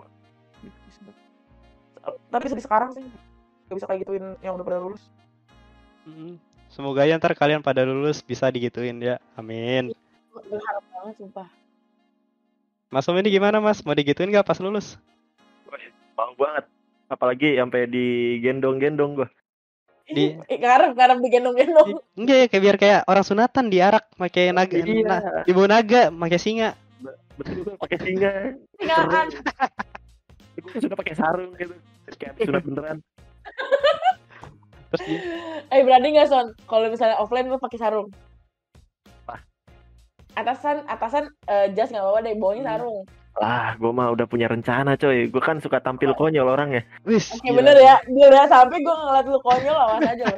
Tapi sedih sekarang sih gak bisa kayak gituin yang udah pada lulus. Semoga ya ntar kalian pada lulus bisa digituin ya, amin. Berharap banget sumpah. Mas Om ini gimana Mas, mau digituin gak pas lulus? Mau banget, apalagi sampai digendong-gendong gue. Ngarep digendong-gendong. Enggak ya, biar kayak orang sunatan diarak pakai naga, ibu naga pakai singa. Betul, pakai singa. Singaan. Gue sudah pakai sarung gitu, kayak sunat beneran. Terus berani nggak Son? Kalau misalnya offline lu pakai sarung? Atasan jas nggak apa-apa deh, bawahnya sarung. Lah, gue mah udah punya rencana coy. Gue kan suka tampil konyol orangnya. Oke, bener ya. Dia udah sampai gue ngeliat lu konyol, awas aja lo.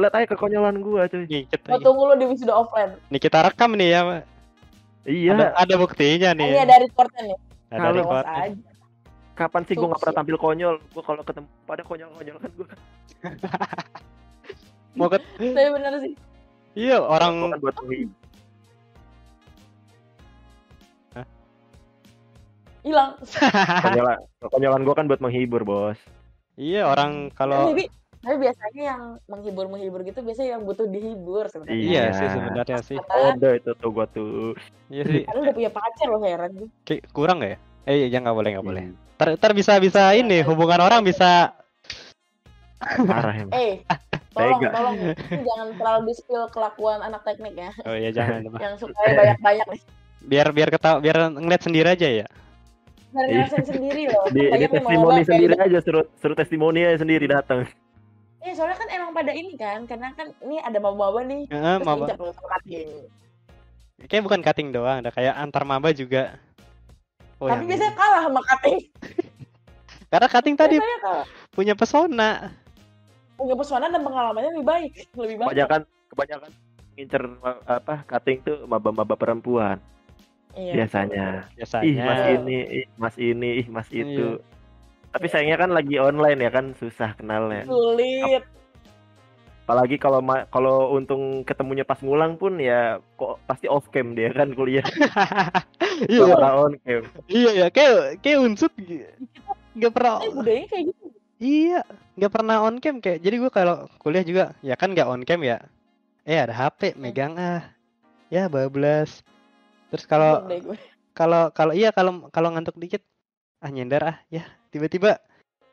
Lihat aja kekonyolan gue coy. Gue tunggu lu di wisuda offline. Nih kita rekam nih ya. Iya. Ada buktinya nih. Ini ada recordnya nih. Ada recordnya. Kapan sih gue nggak pernah tampil konyol? Gue kalau ketemu pada konyol kan gue. Mau Tapi bener sih. Iya, orang kan buat menghibur. Hilang. Konyolan gue kan buat menghibur, Bos. Iya, orang kalau Tapi biasanya yang menghibur gitu biasanya yang butuh dihibur sebenarnya. Iya sih sebenarnya sih. Ada itu tuh gua tuh. Iya sih. Lu udah punya pacar lo, heran gue. Kayak kurang nggak ya? Ya nggak boleh. Ntar bisa ini hubungan orang bisa. Parah emang. Tolong ini jangan terlalu di-spill kelakuan anak teknik ya. Oh iya jangan. Yang suka banyak nih. Biar ketawa, biar ngeliat sendiri aja ya. Biar ngerasain sendiri loh. Di testimoni sendiri aja, suruh testimoni aja sendiri datang. Soalnya kan emang pada ini kan, karena kan ini ada maba-maba nih. Maba. Kayak bukan cutting doang, ada kayak antar maba juga. Tapi biasanya kalah sama cutting. Karena cutting tadi punya pesona. Punya pesona dan pengalamannya lebih baik. Kebanyakan ngincer cutting tuh maba-maba perempuan. Iya. Biasanya. Mas ini, mas itu. Iya. Tapi sayangnya kan lagi online ya kan, susah kenalnya. Sulit. Apalagi kalau untung ketemunya pas ngulang pun ya kok pasti off cam dia kan kuliah. Iya. On cam. Iya, kayak unsut nggak pernah. Budayanya kayak gitu. Iya, nggak pernah on cam kayak. Jadi gue kalau kuliah juga ya kan nggak on cam ya. Ada HP megang ya bablas. Terus kalau ngantuk dikit nyender ya tiba-tiba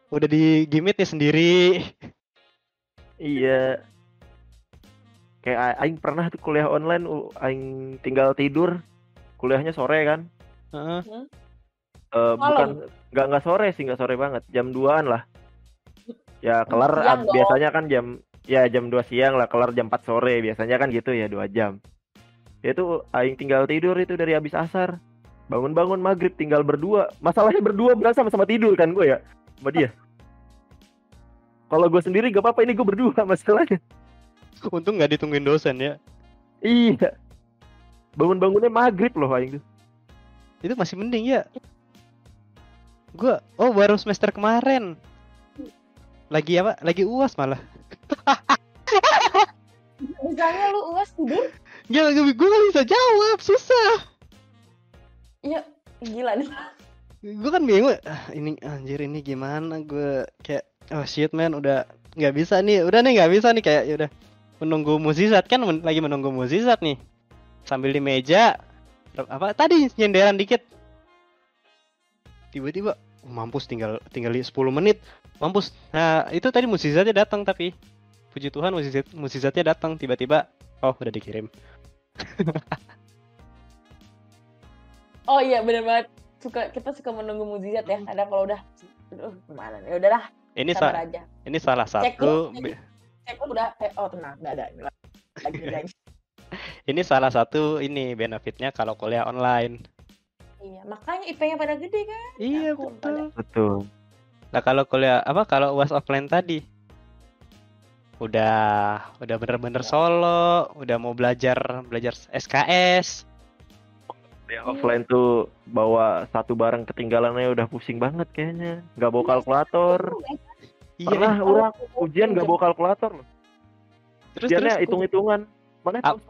udah di gimit nih sendiri. Iya. Kayak aing pernah tuh kuliah online, aing tinggal tidur. Kuliahnya sore kan? Bukan enggak sore sih, enggak sore banget. Jam 2-an lah. Ya kelar biasanya kan jam 2 siang lah, kelar jam 4 sore. Biasanya kan gitu ya, 2 jam. Itu aing tinggal tidur itu dari habis asar. Bangun-bangun maghrib tinggal berdua. Masalahnya berdua berasa sama tidur kan gue ya sama dia. Kalau gue sendiri gak apa-apa, ini gue berdua masalahnya. Untung gak ditungguin dosen ya. Iya. Bangun-bangunnya maghrib loh aing tuh. Itu masih mending ya. Gue baru semester kemarin. Lagi UAS malah. Misalnya lu UAS tidur? Gue gak bisa jawab, susah. Iya, gila nih. Gue kan bingung, ini anjir ini gimana, gue kayak shit man, udah nggak bisa nih kayak yaudah menunggu mukjizat kan, lagi menunggu mukjizat nih sambil di meja tadi nyenderan dikit, tiba-tiba mampus tinggal 10 menit mampus. Nah itu tadi mukjizatnya datang, tapi puji Tuhan mukjizatnya datang tiba-tiba, udah dikirim. Oh iya benar banget, kita suka menunggu mukjizat ya. Ada kalau udah gimana ya udahlah, sabar aja. Ini salah satu cek udah tenang, enggak ada lagi. Ini salah satu benefitnya kalau kuliah online. Iya, makanya IP-nya pada gede kan. Iya, betul. Nah, kalau kuliah kalau UAS offline tadi udah bener-bener solo, udah mau belajar SKS. Ya offline tuh bawa satu barang ketinggalannya udah pusing banget kayaknya. Nggak bawa kalkulator. Pernah orang ujian nggak bawa kalkulator loh. Ujiannya hitung-hitungan. Mana tahu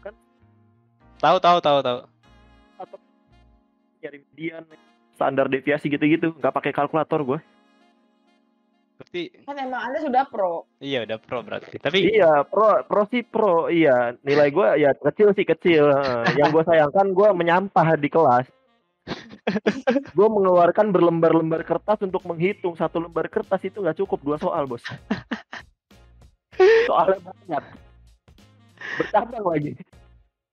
kan? Tahu. Atau nyari median, standar deviasi gitu-gitu. Nggak pakai kalkulator gue. Berarti kan emang Anda sudah pro. Iya udah pro berarti. Tapi iya pro. Iya, nilai gue ya kecil. Yang gue sayangkan gue menyampah di kelas. Gue mengeluarkan berlembar-lembar kertas untuk menghitung. 1 lembar kertas itu nggak cukup 2 soal bos. Soalnya banyak, bertambah lagi.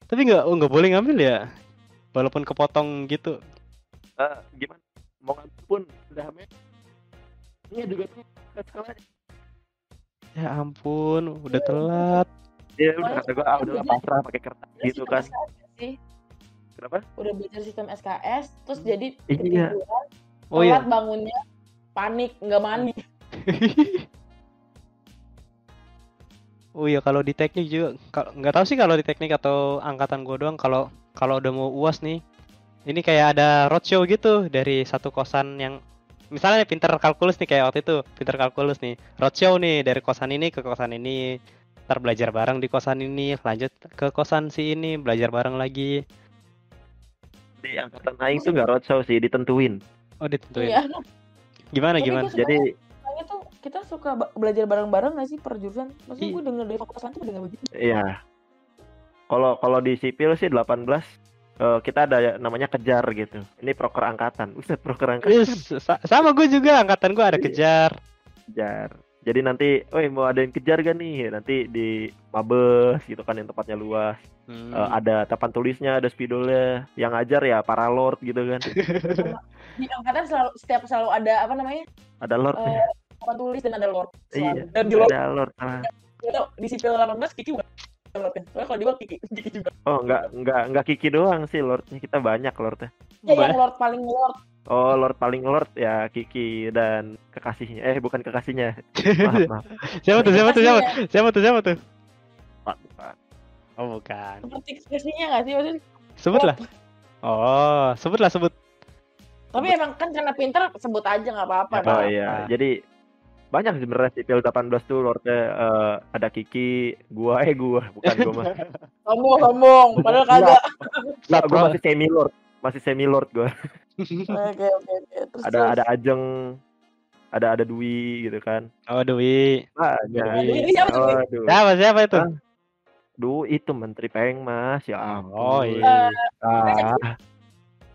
Tapi nggak boleh ngambil ya, walaupun kepotong gitu. Gimana? Mau ngambil pun udah hamil. Ini juga tuh sekolahnya. Ya ampun, udah telat. Ya udah kata gue, udahlah pasrah pakai kertas gitu kan. Kenapa? Udah belajar sistem SKS, terus jadi iya. Telat bangunnya, panik, nggak mandi. Oh iya, kalau di teknik juga, nggak tahu sih kalau di teknik atau angkatan gue doang. Kalau udah mau UAS nih, ini kayak ada roadshow gitu dari satu kosan yang misalnya pinter kalkulus nih, kayak waktu itu pinter kalkulus nih, roadshow nih dari kosan ini ke kosan ini, ntar belajar bareng di kosan ini, lanjut ke kosan si ini, belajar bareng lagi. Di angkatan aing tuh nggak roadshow sih, ditentuin. Oh ditentuin. Iya. Gimana? Jadi itu kita suka belajar bareng-bareng nggak sih per jurusan? Maksudnya Iya. gue denger dari fakultas lain tuh udah nggak begitu. Iya. Kalau di sipil sih 18 kita ada namanya kejar gitu. Ini proker angkatan. Buset, proker angkatan. Yes, sama gue juga, angkatan gue ada kejar. Kejar. Jadi nanti, mau ada yang kejar gak nih? Nanti di Mabes gitu kan yang tempatnya luas. Ada papan tulisnya, ada spidolnya. Yang ngajar ya para lord gitu kan. Di angkatan selalu ada apa namanya? Ada lord. Papan tulis dan ada lord. Iya. Dan di lord Ada lord. di sipil 18 Kiki bukan lordnya. Soalnya kalau di gua Kiki juga. Oh, enggak Kiki doang sih lordnya. Kita banyak lordnya. Ya yang lord paling lord. Oh, lord paling lord ya Kiki dan kekasihnya. Bukan kekasihnya. Maaf. Siapa tuh? Bukan. Oh, bukan. Seperti ekspresinya nggak sih maksudnya? Sebutlah. Oh, sebut. Tapi emang kan karena pinter sebut aja nggak apa-apa. Oh iya, jadi banyak sebenarnya sipil 18 tuh lordnya ada Kiki, gua bukan gua mah. Ngomong, padahal kagak. Enggak, gua masih semi lord gua. Oke. Terus Ada Ajeng, ada Dwi gitu kan. Oh, Dwi. Dwi siapa tuh? Siapa itu? Dwi itu Menteri Pengmas, ya ampun. Oh iya.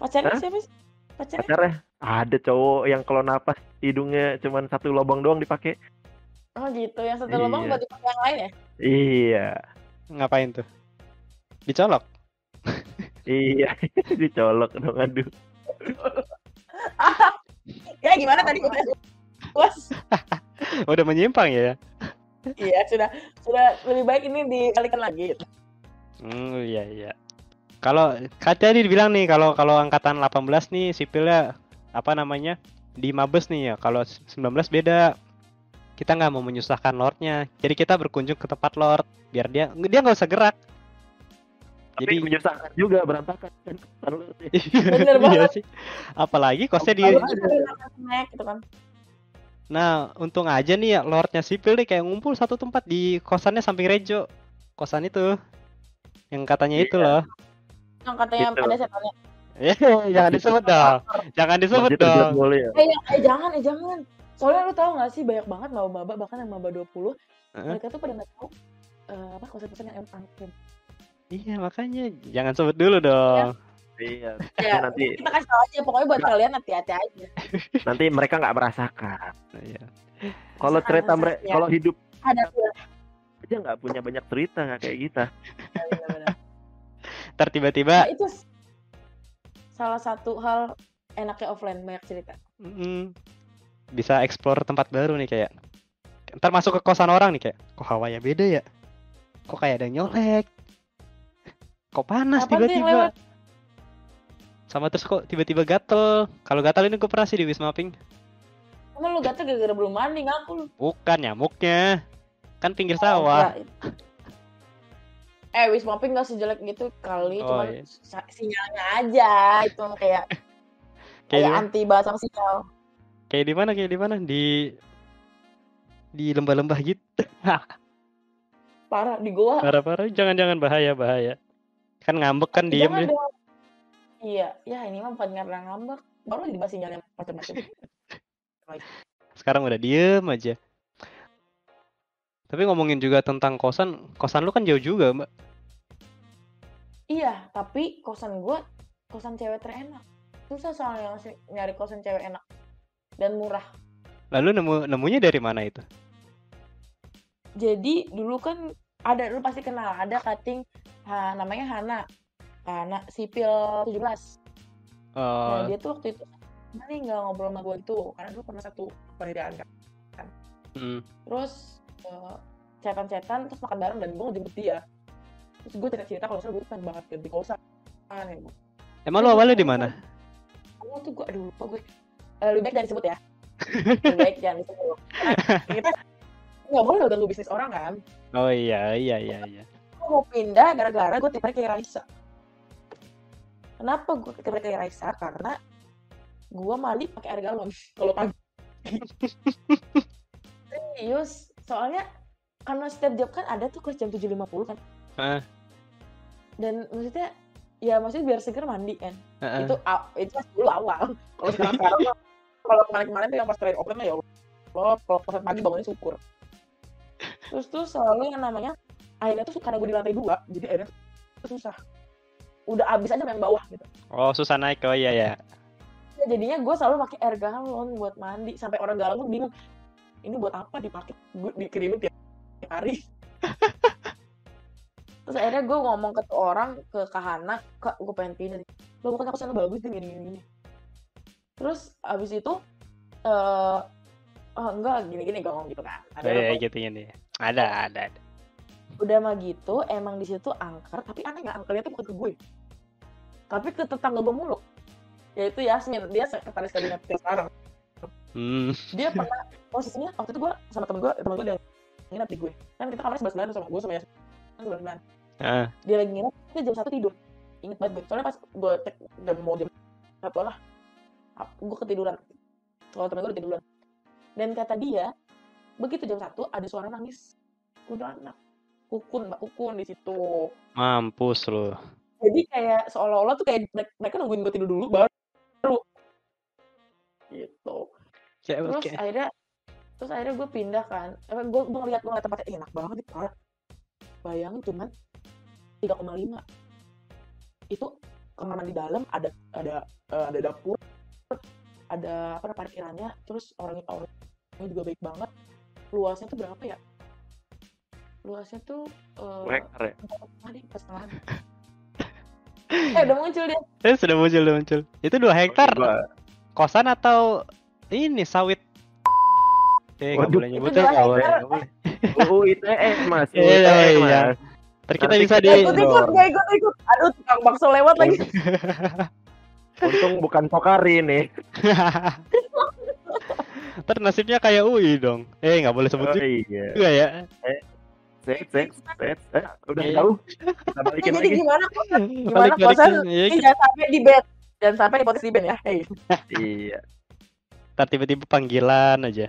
Pacarnya siapa sih? Pacarnya ada cowok yang kalau napas hidungnya cuman satu lubang doang dipakai. Oh gitu, yang satu lubang buat dipakai yang lain ya? Iya. Ngapain tuh? Dicolok. Iya, dicolok dong, aduh. Ya gimana tadi Bos? Udah menyimpang ya? Iya, sudah lebih baik ini dikalikan lagi. Iya. Kalau tadi dibilang nih kalau angkatan 18 nih sipilnya apa namanya? Di Mabes nih ya. Kalau 19 beda. Kita nggak mau menyusahkan lordnya. Jadi kita berkunjung ke tempat lord biar dia nggak usah gerak. Tapi Jadi menyusahkan juga, berantakan kan. Bener banget sih. Apalagi kosnya di gitu kan. Nah, untung aja nih ya lordnya sipil nih kayak ngumpul satu tempat di kosannya samping Rejo. Kosan itu. Yang katanya itu loh. Yang katanya Gitu. ada setannya. Jangan disebut dong. Jangan disebut dong. Jangan. Soalnya lu tahu nggak sih banyak banget maba bahkan yang maba 20 mereka tuh pada nggak tahu apa kosan-kosan yang angkrim. Iya, makanya jangan sebut dulu dong. Iya. Ya, Nanti kita kasih tahu aja pokoknya buat kalian hati-hati aja. nanti mereka nggak merasakan. Iya. Kalau cerita mereka, Ya. kalau hidup Ada aja nggak punya banyak cerita, nggak kayak kita. benar. Ntar tiba-tiba Nah, itu salah satu hal enaknya offline banyak cerita. bisa explore tempat baru nih kayak. Ntar masuk ke kosan orang nih kayak, kok hawanya beda ya? Kok kayak ada yang nyolek? Kok panas Apaan tuh yang tiba-tiba? lewat? Sama terus kok tiba-tiba gatel. Kalau gatel ini gue pernah sih di Wisma Pink. Emang lu gatel gara-gara belum mandi ngaku lu. Bukan nyamuknya. Kan pinggir sawah. Wisma Pink gak sejelek gitu kali, Oh, cuman iya. sinyalnya aja itu kayak Kayak anti bahasa sinyal. Kayak di mana? Di lembah-lembah gitu. Parah di gua. Parah-parah, jangan bahaya. Kan ngambek kan diem Jangan dia. dong. Iya, ya ini mah bukan karena ngambek, baru lagi bahas sinyalnya macam-macam. Sekarang udah diem aja. Tapi ngomongin juga tentang kosan lu kan jauh juga, Mbak. Iya, tapi kosan gua kosan cewek terenak. Susah soalnya nyari kosan cewek enak dan murah. Lalu nemunya dari mana itu? Jadi dulu kan lu pasti kenal, ada cutting namanya Hana sipil 17. Nah, dia tuh waktu itu nih nggak ngobrol sama gue itu karena dulu pernah satu kepanitiaan kan. Terus chatan terus makan bareng dan gue ngejemput dia. Terus gue cerita kalau gue pengen banget ganti kosan. Emang lu awalnya di mana? Aku tuh gue lupa gue. Lebih baik jangan disebut ya. Lebih baik jangan disebut. Kita nggak boleh ganggu bisnis orang kan. Oh iya. Gue mau pindah gara-gara gue tipe kayak Raisa. Kenapa gue tipe kayak Raisa? Karena gue mandi pakai air galon kalau pagi. Serius, soalnya karena setiap job kan ada tuh kelas jam 7.50 kan. Dan maksudnya biar seger mandi kan. Itu dulu awal. Kalau sekarang kalau kemarin tuh yang pas trade open ya Allah. Kalau pas pagi bangunnya syukur. Terus tuh selalu yang namanya airnya tuh karena gue di lantai 2, jadi airnya tuh susah. Udah abis aja yang bawah gitu. Oh, susah naik. Oh iya ya. Ya, jadinya gue selalu pakai air galon buat mandi. Sampai orang galon tuh bingung. Ini buat apa dipakai? Gue dikirimin tiap hari. Terus akhirnya gue ngomong ke orang, ke Kahana, Kak, gue pengen pindah nih. Lo bukan aku sana bagus nih gini. Terus abis itu oh enggak gini gue ngomong gitu kan. Iya gitu nih. Ada. Udah mah gitu, emang di situ angker, tapi aneh nggak angkernya tuh bukan ke gue, tapi ke tetangga gue mulu, yaitu Yasmin. Dia sekretaris kabinet sekarang. Dia pernah posisinya waktu itu gue sama temen gue udah nginep di gue, kan kita kamarnya sebelah sama gue sama Yasmin sebelah. Dia lagi nginep, dia jam 1 tidur. Ingat banget gue, soalnya pas gue cek udah mau jam 1 lah, gue ketiduran. Kalau temen gue udah tiduran. Dan kata dia, begitu jam 1 ada suara nangis kuntilanak. Mbak Kukun di situ. Mampus lo. Jadi kayak seolah-olah tuh kayak mereka nungguin gue tidur dulu baru gitu. Terus akhirnya gue pindah kan. Gue ngeliat tempatnya enak banget nih, parah. Bayangin cuman 3,5. Itu kamar mandi dalam, ada dapur, ada parkirannya, terus orangnya juga baik banget. Luasnya tuh berapa ya? Luasnya tuh hektar ya? Udah muncul dia. Sudah muncul. Itu 2 hektar. Kosan atau ini sawit? Nggak boleh nyebutin. Nggak boleh. ITE mas. Iya. Ntar kita bisa Gak ikut. Aduh, tukang bakso lewat lagi. Untung bukan Pokari nih. Ntar nasibnya kayak UI dong. Nggak boleh sebut juga ya. Set. Udah tahu. Kita balikin jadi lagi. Gimana kosan? Jangan sampai di bed. Jangan sampai di posisi bed ya. Iya. Ntar tiba-tiba panggilan aja.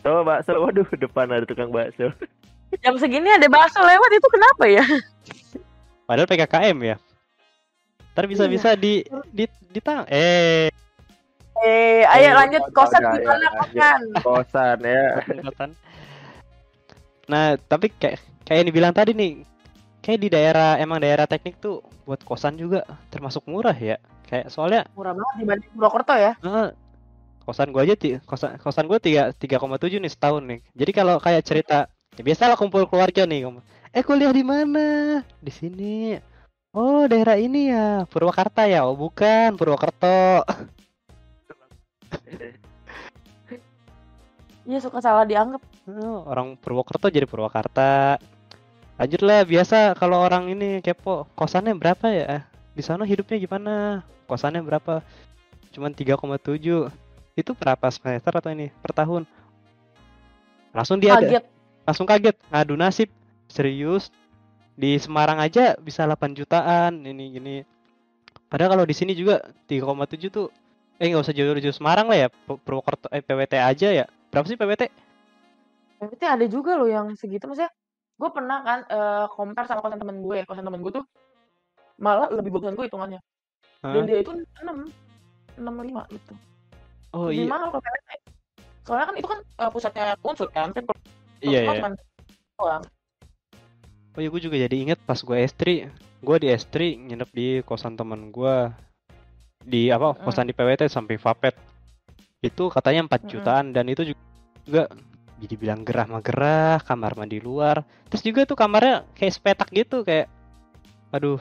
Tuh bakso, waduh depan ada tukang bakso. Jam segini ada bakso lewat, itu kenapa ya? Padahal PKKM ya. Ntar bisa-bisa di ayo lanjut kosan gimana kosan ya. Nah, tapi kayak yang dibilang tadi nih, kayak di daerah teknik tuh buat kosan juga termasuk murah ya. Kayak soalnya murah banget dibanding Purwokerto ya. Kosan gua aja kosan gua 3,7 nih setahun nih. Jadi kalau kayak cerita, ya biasalah kumpul keluarga nih. Kuliah di mana? Di sini. Oh, daerah ini ya, Purwakarta ya. Oh, bukan, Purwokerto. Iya, suka salah dianggap. Orang Purwokerto jadi Purwakarta. Lanjutlah, biasa kalau orang ini kepo, kosannya berapa ya? Di sana hidupnya gimana? Kosannya berapa? Cuman 3,7. Itu berapa semester atau ini per tahun? Langsung langsung kaget. Ngadu nasib. Serius? Di Semarang aja bisa 8 jutaan ini gini. Padahal kalau di sini juga 3,7 tuh nggak usah jauh-jauh Semarang lah ya. Purwokerto PWT aja ya. Berapa sih PWT? PWT ada juga loh yang segitu. Maksudnya gue pernah kan compare sama kosan temen gue. Kosan temen gue tuh malah lebih bagusan gue hitungannya. Dan dia itu 6,5 gitu. Oh lebih iya. mahal kalau PWT. Soalnya kan itu kan pusatnya Unsur kan. Iya. Oh iya, gue juga jadi inget pas gue S3. Gue di S3 nginep di kosan temen gue. Di kosan di PWT sampai Vapet. Itu katanya 4 jutaan dan itu juga jadi bilang gerah, kamar mandi luar. Terus juga tuh kamarnya kayak sepetak gitu, kayak aduh,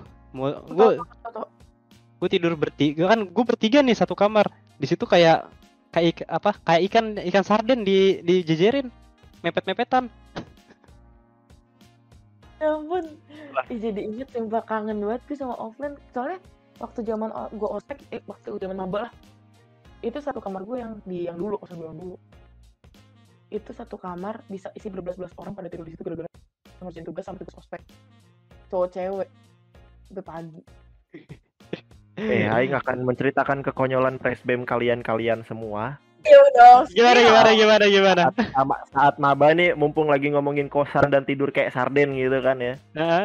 gue tidur bertiga kan, gue bertiga nih satu kamar. Di situ kayak ikan sarden dijejerin mepet-mepetan. Ya ampun. Jadi inget sumpah kangen banget gue sama offline. Soalnya waktu zaman gue ospek, waktu zaman maba lah. Itu satu kamar gue yang dulu, kosan gue yang dulu. Itu satu kamar bisa isi berbelas-belas orang pada tidur di situ gara-gara ngerjain tugas sampai tugas ospek. Cowok cewek. Sampai pagi. Aing akan menceritakan kekonyolan presbem kalian semua. Iya dong. Gimana? Saat maba nih, mumpung lagi ngomongin kosan dan tidur kayak sarden gitu kan ya.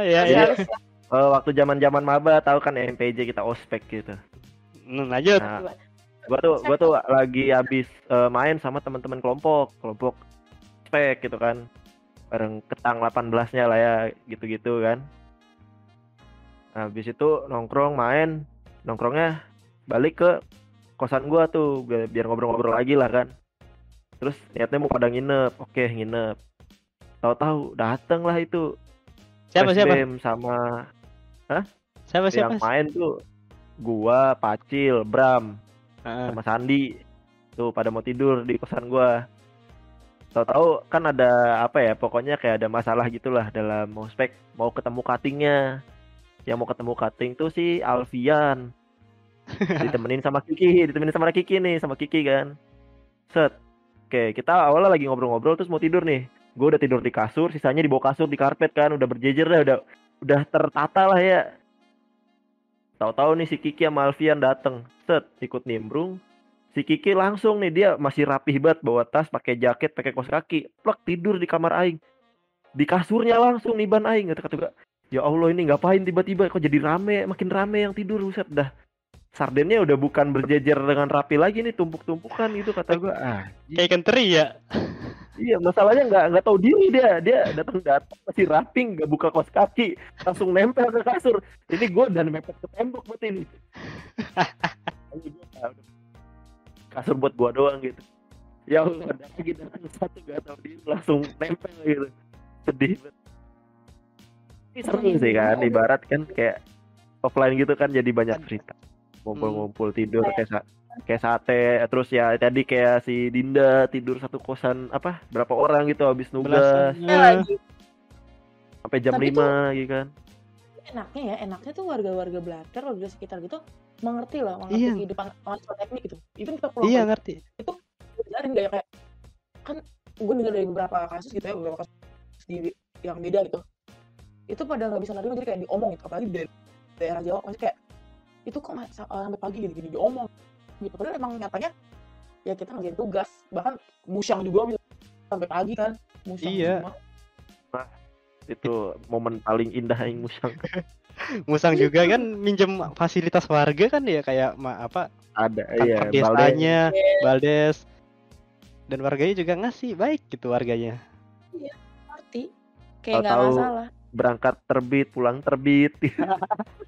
Iya. Waktu zaman maba tahu kan ya MPJ kita ospek gitu. Lanjut. Gua tuh lagi habis main sama teman-teman kelompok spek gitu kan. Bareng ketang 18-nya lah ya, gitu-gitu kan. Nah, habis itu nongkrongnya balik ke kosan gua tuh biar ngobrol-ngobrol lagi lah kan. Terus niatnya mau pada nginep. Oke, nginep. Tahu-tahu dateng lah itu Siapa? Bem sama Siapa? yang main tuh gua, Pacil, Bram, sama Sandi. Tuh pada mau tidur di kosan gua. Tahu-tahu kan ada apa ya, pokoknya kayak ada masalah gitulah dalam ospek, mau ketemu cuttingnya. Yang mau ketemu cutting tuh si Alfian. ditemenin sama Kiki nih, sama Kiki kan. Set. Oke, kita awalnya lagi ngobrol-ngobrol terus mau tidur nih. Gue udah tidur di kasur, sisanya di bawah kasur di karpet kan, udah berjejer dah, udah tertata lah ya. Tahu-tahu nih si Kiki sama Alfian dateng, set, ikut nimbrung. Si Kiki langsung nih, dia masih rapih banget, bawa tas, pakai jaket, pakai kaos kaki, plek tidur di kamar aing. Di kasurnya langsung nih ban aing, kata gue. Ya Allah, ini ngapain tiba-tiba kok jadi makin rame yang tidur, buset dah. Sardennya udah bukan berjejer dengan rapi lagi nih, tumpuk-tumpukan gitu, kata gue. Kayak ikan teri ya. Iya, masalahnya nggak tahu diri dia datang masih raping, nggak buka kaos kaki, langsung nempel ke kasur. Ini gue dan mepet ke tembok buat ini. Kasur buat gua doang gitu. Ya Allah, ada lagi datang satu nggak tahu diri langsung nempel gitu. Sedih banget. Ini seru sih kan, ibarat kan kayak offline gitu kan, jadi banyak cerita. Ngumpul-ngumpul tidur kayak sate, terus ya tadi kayak si Dinda tidur satu kosan berapa orang gitu habis nugas sampai jam 5 gitu kan. Enaknya tuh warga-warga Blatter, warga sekitar gitu mengerti kehidupan mahasiswa teknik gitu. Even kita pulang ngerti. Itu jelasin kayak kan gue dengar dari beberapa kasus gitu ya, beberapa kasus yang beda gitu. Itu pada nggak bisa nerima, jadi kayak diomong gitu, apalagi dari daerah Jawa masih kayak itu kok sampai pagi gini diomong gitu. Padahal emang nyatanya ya kita ngerjain tugas, bahkan musyang juga bisa sampai pagi kan, musyang. Iya. Nah, itu momen paling indah yang Musang juga kan minjem fasilitas warga kan ya, kayak ada kantor desanya, Baldes, dan warganya juga ngasih baik gitu warganya. Iya, ngerti. Kayak nggak masalah. Berangkat terbit, pulang terbit.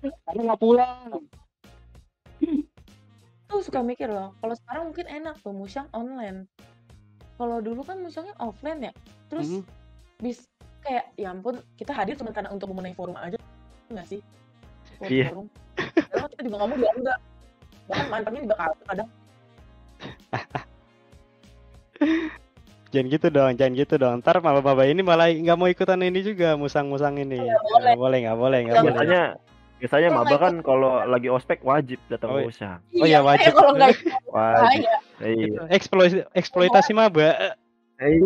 Karena nggak pulang. Tuh suka mikir loh, kalau sekarang mungkin enak tuh musyang online. Kalau dulu kan musyangnya offline ya, terus bis kayak ya ampun, kita hadir cuma karena untuk memenuhi forum aja, nggak sih? Forum. Karena kita juga ngomong juga enggak, bahkan mantannya juga kadang. Jangan gitu dong. Ntar maba ini malah nggak mau ikutan ini juga, musang-musang ini. Nggak boleh. Biasanya maba kan kalau lagi ospek wajib datang musang. Oh ya wajib. Kalau nggak wajib. Iya. Eksploitasi maba. Nih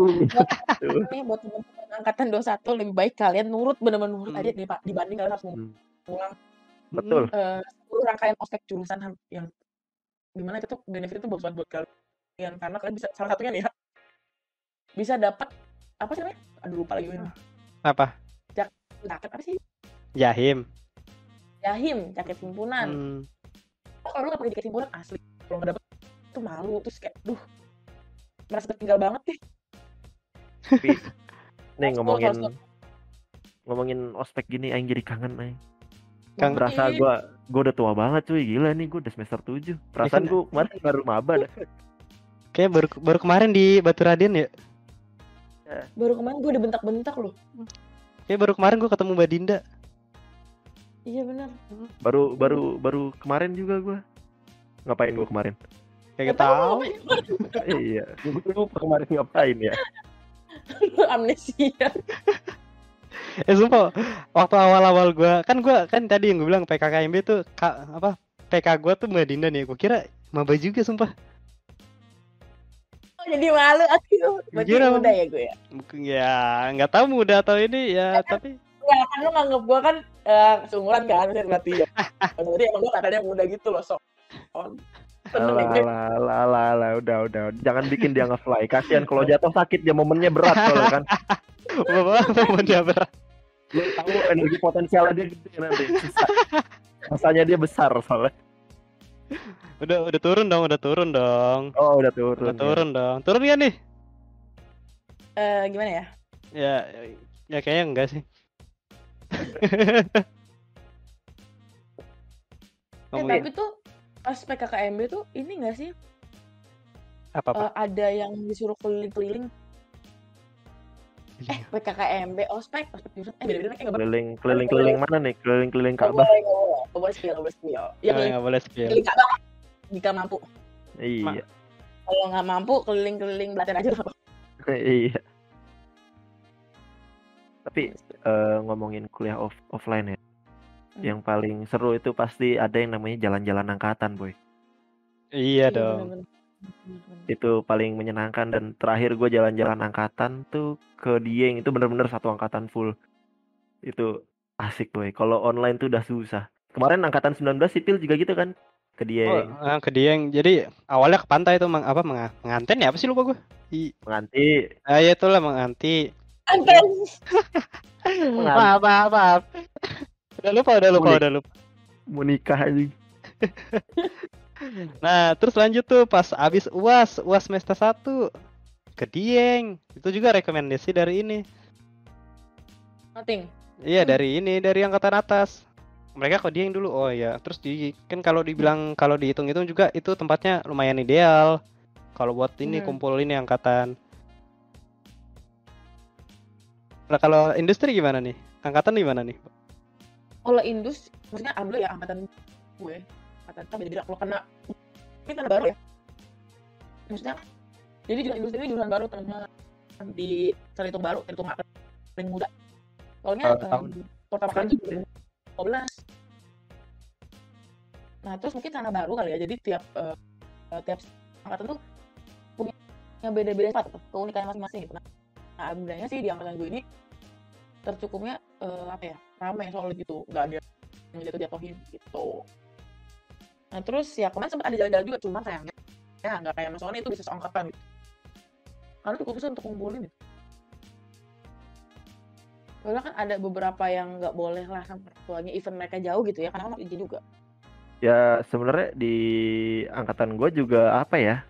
buat teman-teman angkatan 21, lebih baik kalian nurut, benar-benar nurut aja dibanding kalian harus pulang. Betul. Rangkaian ospek jurusan yang dimana itu benefit itu buat kalian, karena kalian bisa, salah satunya nih ya, bisa dapat apa sih namanya? Aduh lupa lagi ini. Apa? Jaket apa sih? Jahim, jaket himpunan. Kalau lu nggak pakai jaket himpunan asli, kalau nggak dapet itu malu, terus kayak, merasa tertinggal banget nih. Tapi, nih ngomongin ospek gini, aing jadi kangen aing. Berasa gue udah tua banget cuy, gila nih, gue udah semester 7. Perasaan gue kemarin baru maba dah. Kayak baru kemarin di Batu Raden ya. Baru kemarin gue dibentak-bentak loh. Kayak baru kemarin gue ketemu Mbak Dinda. Iya benar. Baru kemarin juga gue. Ngapain gue kemarin? Kayak tahu. Iya, gue lupa kemarin ngapain ya. Amnesia. Sumpah, waktu awal-awal gue kan tadi yang gue bilang PKKMB tuh PK gue tuh Mbak Dinda nih. Gue kira maba juga sumpah. Jadi malu aku. Berarti muda ya gue ya? Ya nggak tahu muda atau ini ya, tapi ya kan lu nganggep gue kan seumuran kan, berarti ya. Berarti emang gue katanya muda gitu loh, sok. Alah, udah. Jangan bikin dia nge-fly. Kasihan kalau jatuh sakit, dia momennya berat soalnya kan. Momennya berat. Lu tahu energi potensialnya dia gede nanti. Rasanya dia besar soalnya. Udah turun dong, udah turun dong. Oh, udah turun. Udah turun dong. Turun kan nih? Gimana ya? Ya kayaknya enggak sih. Tapi tuh pas PKKMB tuh ini nggak sih? Apa? Ada yang disuruh keliling-keliling. PKKMB, ospek jurusan. Beda-beda nggak boleh. Keliling mana nih? Keliling Ka'bah. Nggak boleh spill. Nggak boleh spill. Keliling Ka'bah jika mampu. Iya. Kalau nggak mampu, keliling-keliling Blater aja. Iya. Tapi ngomongin kuliah offline ya, yang paling seru itu pasti ada yang namanya jalan-jalan angkatan, boy. Iya dong. Bener-bener. Itu paling menyenangkan. Dan terakhir gue jalan-jalan angkatan tuh ke Dieng, itu bener-bener satu angkatan full. Itu asik, boy. Kalau online tuh udah susah. Kemarin angkatan 19 sipil juga gitu kan, ke Dieng. Ke Dieng. Jadi awalnya ke pantai itu menganten ya, apa sih lupa gue? Menganti. Ya itulah menganti. Anten. Maaf. Udah lupa. Mau nikah aja. Nah, terus lanjut tuh pas abis UAS semester 1 ke Dieng. Itu juga rekomendasi dari ini. Nothing. Iya, dari angkatan atas. Mereka ke Dieng dulu. Oh ya, terus kan kalau dihitung-hitung juga itu tempatnya lumayan ideal. Kalau buat ini kumpul ini angkatan. Nah, kalau industri gimana nih? Angkatan gimana nih? Kalau industri, maksudnya alhamdulillah ya angkatan gue. Angkatan beda-beda. Kalau kena ini kan baru ya. Maksudnya, jadi industri ini jurusan baru teman-teman di terhitung baru, terhitung paling muda. Soalnya pertama kali itu 2012. Nah, terus mungkin karena baru kali ya. Jadi tiap angkatan tuh punya beda-beda sifat, keunikannya masing-masing gitu. Nah, alhamdulillahnya sih di angkatan gue ini tercukupnya ramai soal gitu, nggak ada yang jatuh-jatuhin gitu. Nah terus ya kemarin sempat ada jalan-jalan juga, cuma sayangnya ya nggak kayak Mas Oni itu bisa seangkatan gitu, karena cukup susah untuk kumpulin gitu. Soalnya kan ada beberapa yang nggak boleh lah sama tuanya, event mereka jauh gitu ya, karena kan izin juga. Ya sebenarnya di angkatan gue juga apa ya,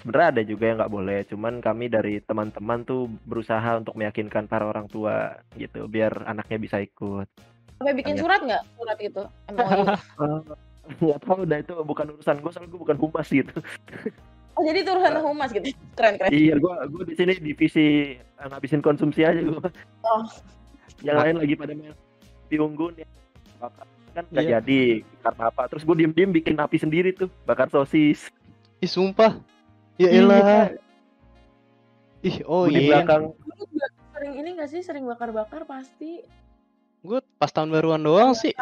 sebenarnya ada juga yang nggak boleh, cuman kami dari teman-teman tuh berusaha untuk meyakinkan para orang tua gitu biar anaknya bisa ikut. Sampai bikin surat gitu nggak tahu dah, itu bukan urusan gue, soalnya gue bukan humas gitu. Oh jadi itu urusan humas gitu, keren. Iya, gue di sini divisi ngabisin konsumsi aja gue. Yang lain lagi pada main api unggun ya, kan nggak jadi karena apa, terus gue diem bikin api sendiri tuh, bakar sosis. Ih sumpah. Ya elah. Ih, di belakang. Lu juga sering ini nggak sih, sering bakar-bakar pasti? Gue pas tahun baruan doang sih.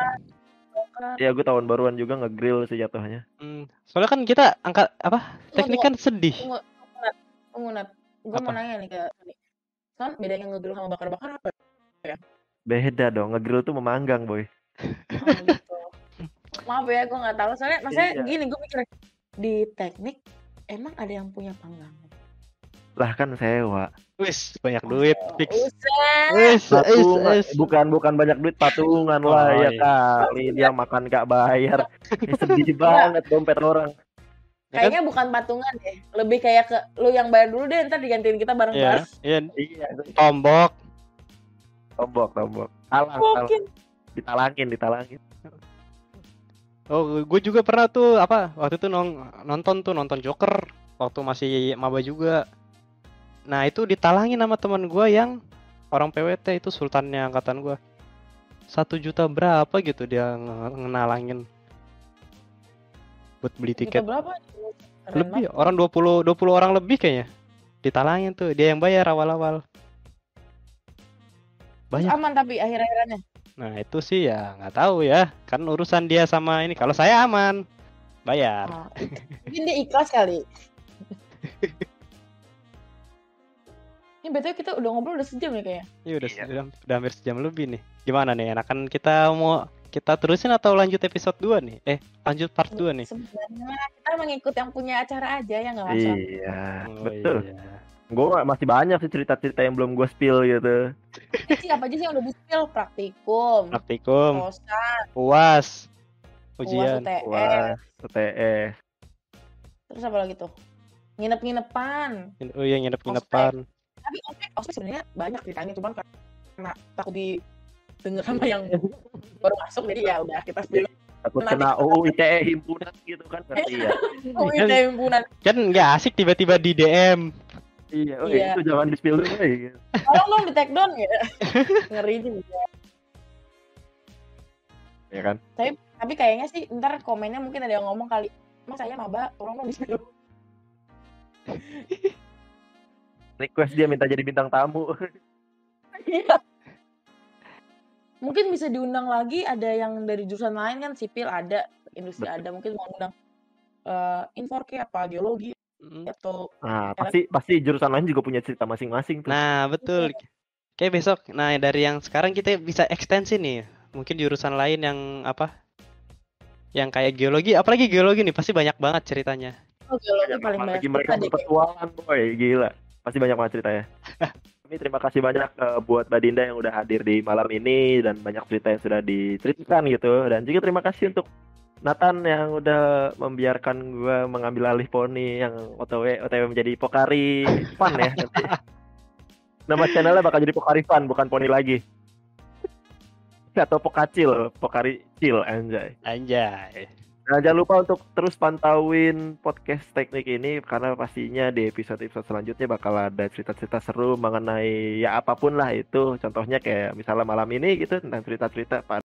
Ya gue tahun baruan juga nge-grill sih jatuhnya. Soalnya kan kita angkat teknik kan sedih. Pengunat. Gue mau nanya nih ke Sony. Kan bedanya nge-grill sama bakar-bakar apa ya? Beda dong, nge-grill tuh memanggang, boy. Gitu. Maaf ya, gue nggak tahu. Soalnya maksudnya gini, gue mikir di teknik emang ada yang punya panggang? Lah kan sewa. Wis, banyak duit fix. Wis. Bukan banyak duit, patungan lah ya kali. Dia makan gak bayar. Sedih banget dompet orang. Kayaknya bukan patungan deh. Lebih kayak ke lu yang bayar dulu deh, ntar digantiin kita bareng-bareng. Iya. Tombok. Talang. Ditalangin. Oh, gue juga pernah tuh waktu itu nonton Joker waktu masih maba juga. Nah, itu ditalangin sama teman gue yang orang PWT, itu sultannya angkatan gue. 1 juta berapa gitu dia ngenalangin buat beli tiket. Berapa? Lebih, orang 20 orang lebih kayaknya. Ditalangin tuh, dia yang bayar awal-awal. Banyak. Aman tapi akhir-akhirannya. Nah itu sih ya nggak tahu ya, kan urusan dia sama ini. Kalau saya aman, bayar. Mungkin dia ikhlas kali. Ini betul kita udah ngobrol udah sejam ya kayaknya. Iya udah hampir sejam lebih nih. Gimana nih, enakan kita mau kita terusin atau lanjut episode 2 nih? Lanjut part 2 nih. Sebenarnya kita mengikut yang punya acara aja ya nggak masalah. Iya, betul. Iya. Gue masih banyak sih cerita-cerita yang belum gue spill gitu. Apa aja sih yang udah di spill? Praktikum. Kosan. UAS. Ujian. UTS. Wah, UTS. Terus apa lagi tuh? Nginep-nginepan. Oh iya, nginep-nginepan. Tapi ospek sebenarnya banyak ceritanya, cuman karena takut didengar sama yang baru masuk, jadi ya udah kita spill. Takut kena UU ITE himpunan gitu kan berarti ya. Oh, itu himpunan. Kan nggak asik tiba-tiba di DM. Iya, oh Iya. itu jangan di-spill dulu ya. Tolong dong di take down ya. Ngeri juga. Ya kan? Tapi kayaknya sih ntar komennya mungkin ada yang ngomong kali, "Mas saya maba, tolong dong di spill." Request dia minta jadi bintang tamu. Iya. Mungkin bisa diundang lagi, ada yang dari jurusan lain kan, sipil ada, industri ada, mungkin mau undang Infor kayak apa, geologi atau Nah, pasti jurusan lain juga punya cerita masing-masing tuh. Nah, betul. Kayak besok. Nah, dari yang sekarang kita bisa ekstensi nih. Mungkin jurusan lain yang apa? Yang kayak geologi, apalagi geologi nih pasti banyak banget ceritanya. Oh, geologi paling banyak. Apalagi mereka berpetualangan, boy, gila. Pasti banyak banget ceritanya. Kami terima kasih banyak buat Mbak Dinda yang udah hadir di malam ini dan banyak cerita yang sudah diceritakan gitu. Dan juga terima kasih untuk Nathan yang udah membiarkan gue mengambil alih poni yang OTW menjadi Pokari Fun ya nanti. Nama channelnya bakal jadi Pokari Fun, bukan poni lagi. Atau Pokacil, Pokari Chill, anjay. Nah, jangan lupa untuk terus pantauin podcast teknik ini karena pastinya di episode-episode selanjutnya bakal ada cerita-cerita seru mengenai ya apapun lah itu. Contohnya kayak misalnya malam ini gitu tentang cerita-cerita